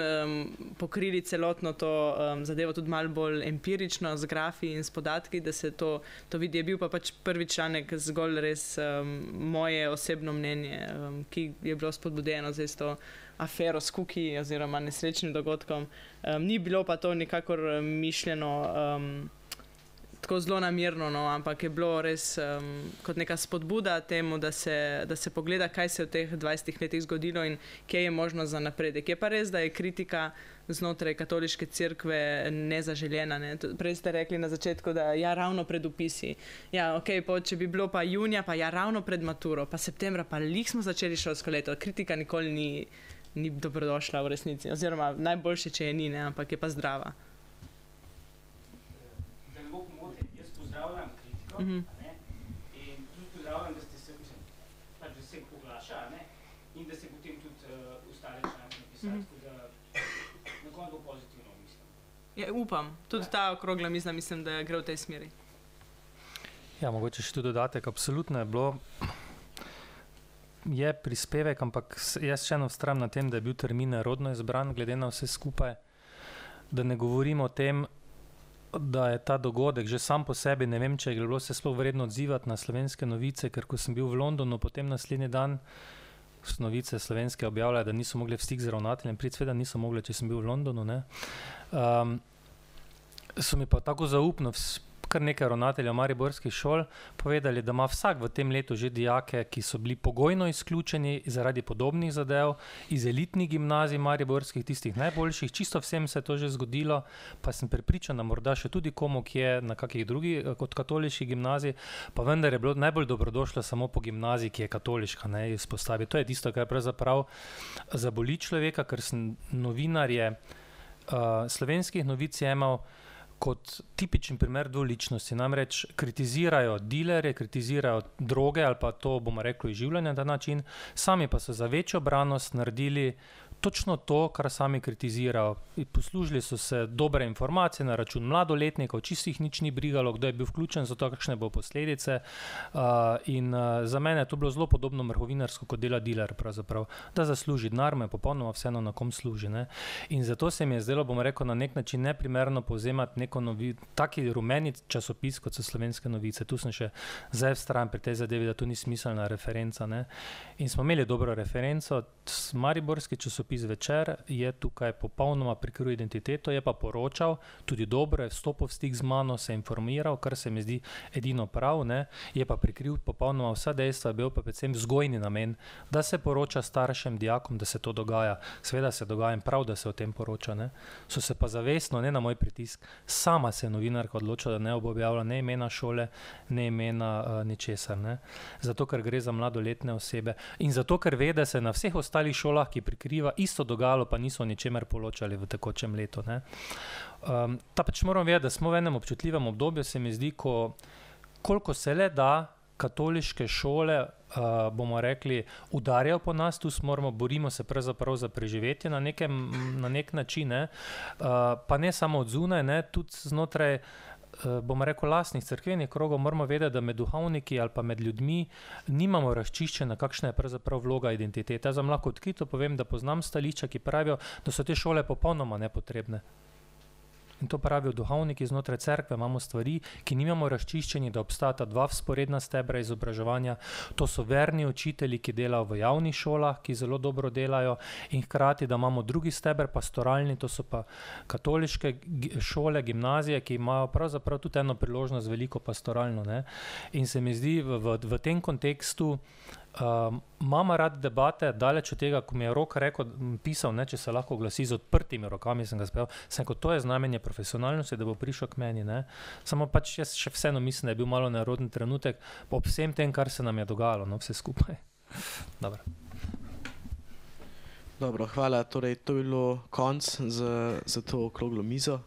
pokrili celotno to zadevo tudi malo bolj empirično, z grafi in s podatki, da se to vidi. Je bil pa pač prvi članek zgolj res moje osebno mnenje, ki je bilo spodbudeno z to afero s kuki oziroma nesrečnim dogodkom. Ni bilo pa to nikakor mišljeno tako zelo namerno, ampak je bilo res kot neka spodbuda temu, da se pogleda, kaj se je v teh 20 letih zgodilo in kje je možnost za napredek. Je pa res, da je kritika znotraj katoliške cerkve nezaželjena. Prej ste rekli na začetku, da ja, ravno pred upisi. Ja, okej, če bi bilo pa junija, pa ja, ravno pred maturo, pa septembra, pa lih smo začeli šolsko leto. Kritika nikoli ni dobrodošla v resnici. Oziroma, najboljše, če je ni, ampak je pa zdrava. Da ne bo pomote, jaz pozdravljam kritiko in tudi pozdravljam, da ste se pač da se oglaša in da se potem tudi ostale članke napisali. Na koncu bo pozitivno, mislim. Ja, upam. Tudi ta okrogla miza, mislim, da gre v tej smeri. Ja, mogoče še tudi dodatek. Absolutno je bilo, je prispevek, ampak jaz še eno vztrajam na tem, da je bil termin nerodno izbran, glede na vse skupaj, da ne govorimo o tem, da je ta dogodek že sam po sebi, ne vem, če je bilo se sploh vredno odzivati na Slovenske novice, ker ko sem bil v Londonu, potem naslednji dan novice slovenske objavljajo, da niso mogli v stik z ravnateljem, sveda niso mogli, če sem bil v Londonu. So mi pa tako zaupno kar nekaj ravnateljev mariborskih šol povedali, da ima vsak v tem letu že dijake, ki so bili pogojno izključeni zaradi podobnih zadev iz elitnih gimnazij mariborskih, tistih najboljših, čisto vsem se je to že zgodilo, pa sem prepričan, da morda še tudi komu, ki je na kakih drugih kot katoliški gimnaziji, pa vendar je bilo najbolj dobrodošlo samo po gimnaziji, ki je katoliška, izpostavi. To je tisto, kar pravzaprav zaboli človeka, ker sem novinarje slovenskih novic jemal kot tipičen primer dvoličnosti. Namreč kritizirajo dilerje, kritizirajo droge ali pa to, bomo rekli, izživljanje na ta način, sami pa so za večjo branost naredili točno to, kar sami kritizirajo. Poslužili so se dobre informacije na račun mladoletnikov, čistih nič ni brigalo, kdo je bil vključen, zato kakšne bo posledice. In za mene je to bilo zelo podobno mrhovinarsko, kot dela dealer pravzaprav. Da zasluži denar, me popolnoma vseeno na kom služi. Ne? In zato se mi je zdelo, bom rekel, na nek način neprimerno povzemati neko taki rumeni časopis, kot so Slovenske novice. Tu sem še zdaj vstran pri tej zadevi, da to ni smiselna referenca. Ne? In smo imeli dobro referenco. Mariborski časopis Večer je tukaj popolnoma prikril identiteto, je pa poročal, tudi dobro je vstopil v stik z mano, se informiral, kar se mi zdi edino prav, ne? Je pa prikril popolnoma vsa dejstva, bil pa predvsem vzgojni namen, da se poroča staršem, dijakom, da se to dogaja. Seveda se dogaja in prav, da se o tem poroča. Ne? So se pa zavestno, ne na moj pritisk, sama se novinarka odločila, da ne bo objavila ne imena šole, ne imena ničesar. Ne? Zato, ker gre za mladoletne osebe in zato, ker ve, da se na vseh ostalih šolah, ki prikriva, isto dogajalo, pa niso o ničemer poročali v tekočem letu. Ne? Ta pač moram vedeti, da smo v enem občutljivem obdobju, se mi zdi, koliko se le da katoliške šole, bomo rekli, udarjajo po nas, tu moramo, borimo se pravzaprav za preživetje na nek način, ne? Pa ne samo od zunaj, ne? Tudi znotraj, bomo rekel, lastnih cerkvenih krogov moramo vedeti, da med duhovniki ali pa med ljudmi nimamo razčiščena, kakšna je pravzaprav vloga identitete. Jaz vam lahko odkrito povem, da poznam stališča, ki pravijo, da so te šole popolnoma nepotrebne. In to pravijo duhovniki znotraj cerkve, imamo stvari, ki nimamo razčiščeni, da obstajata dva vzporedna stebra izobraževanja. To so verni učitelji, ki delajo v javnih šolah, ki zelo dobro delajo, in hkrati, da imamo drugi steber, pastoralni, to so pa katoliške šole, gimnazije, ki imajo pravzaprav tudi eno priložnost veliko pastoralno. Ne? In se mi zdi v tem kontekstu, imamo rad debate, daleč od tega, ko mi je Rok pisal, ne, če se lahko glasi z odprtimi rokami, sem ga spel, sem rekel, to je znamenje profesionalnosti, da bo prišel k meni. Ne. Samo pač jaz še vseeno mislim, da je bil malo neroden trenutek ob vsem tem, kar se nam je dogajalo, no, vse skupaj. Dobro. Dobro, hvala. Torej, to je bilo konc za to okroglo mizo.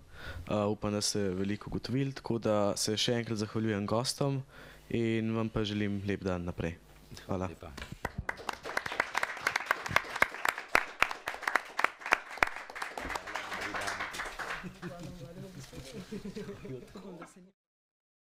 Upam, da ste veliko ugotovili, tako da se še enkrat zahvaljujem gostom in vam pa želim lep dan naprej. Hvala.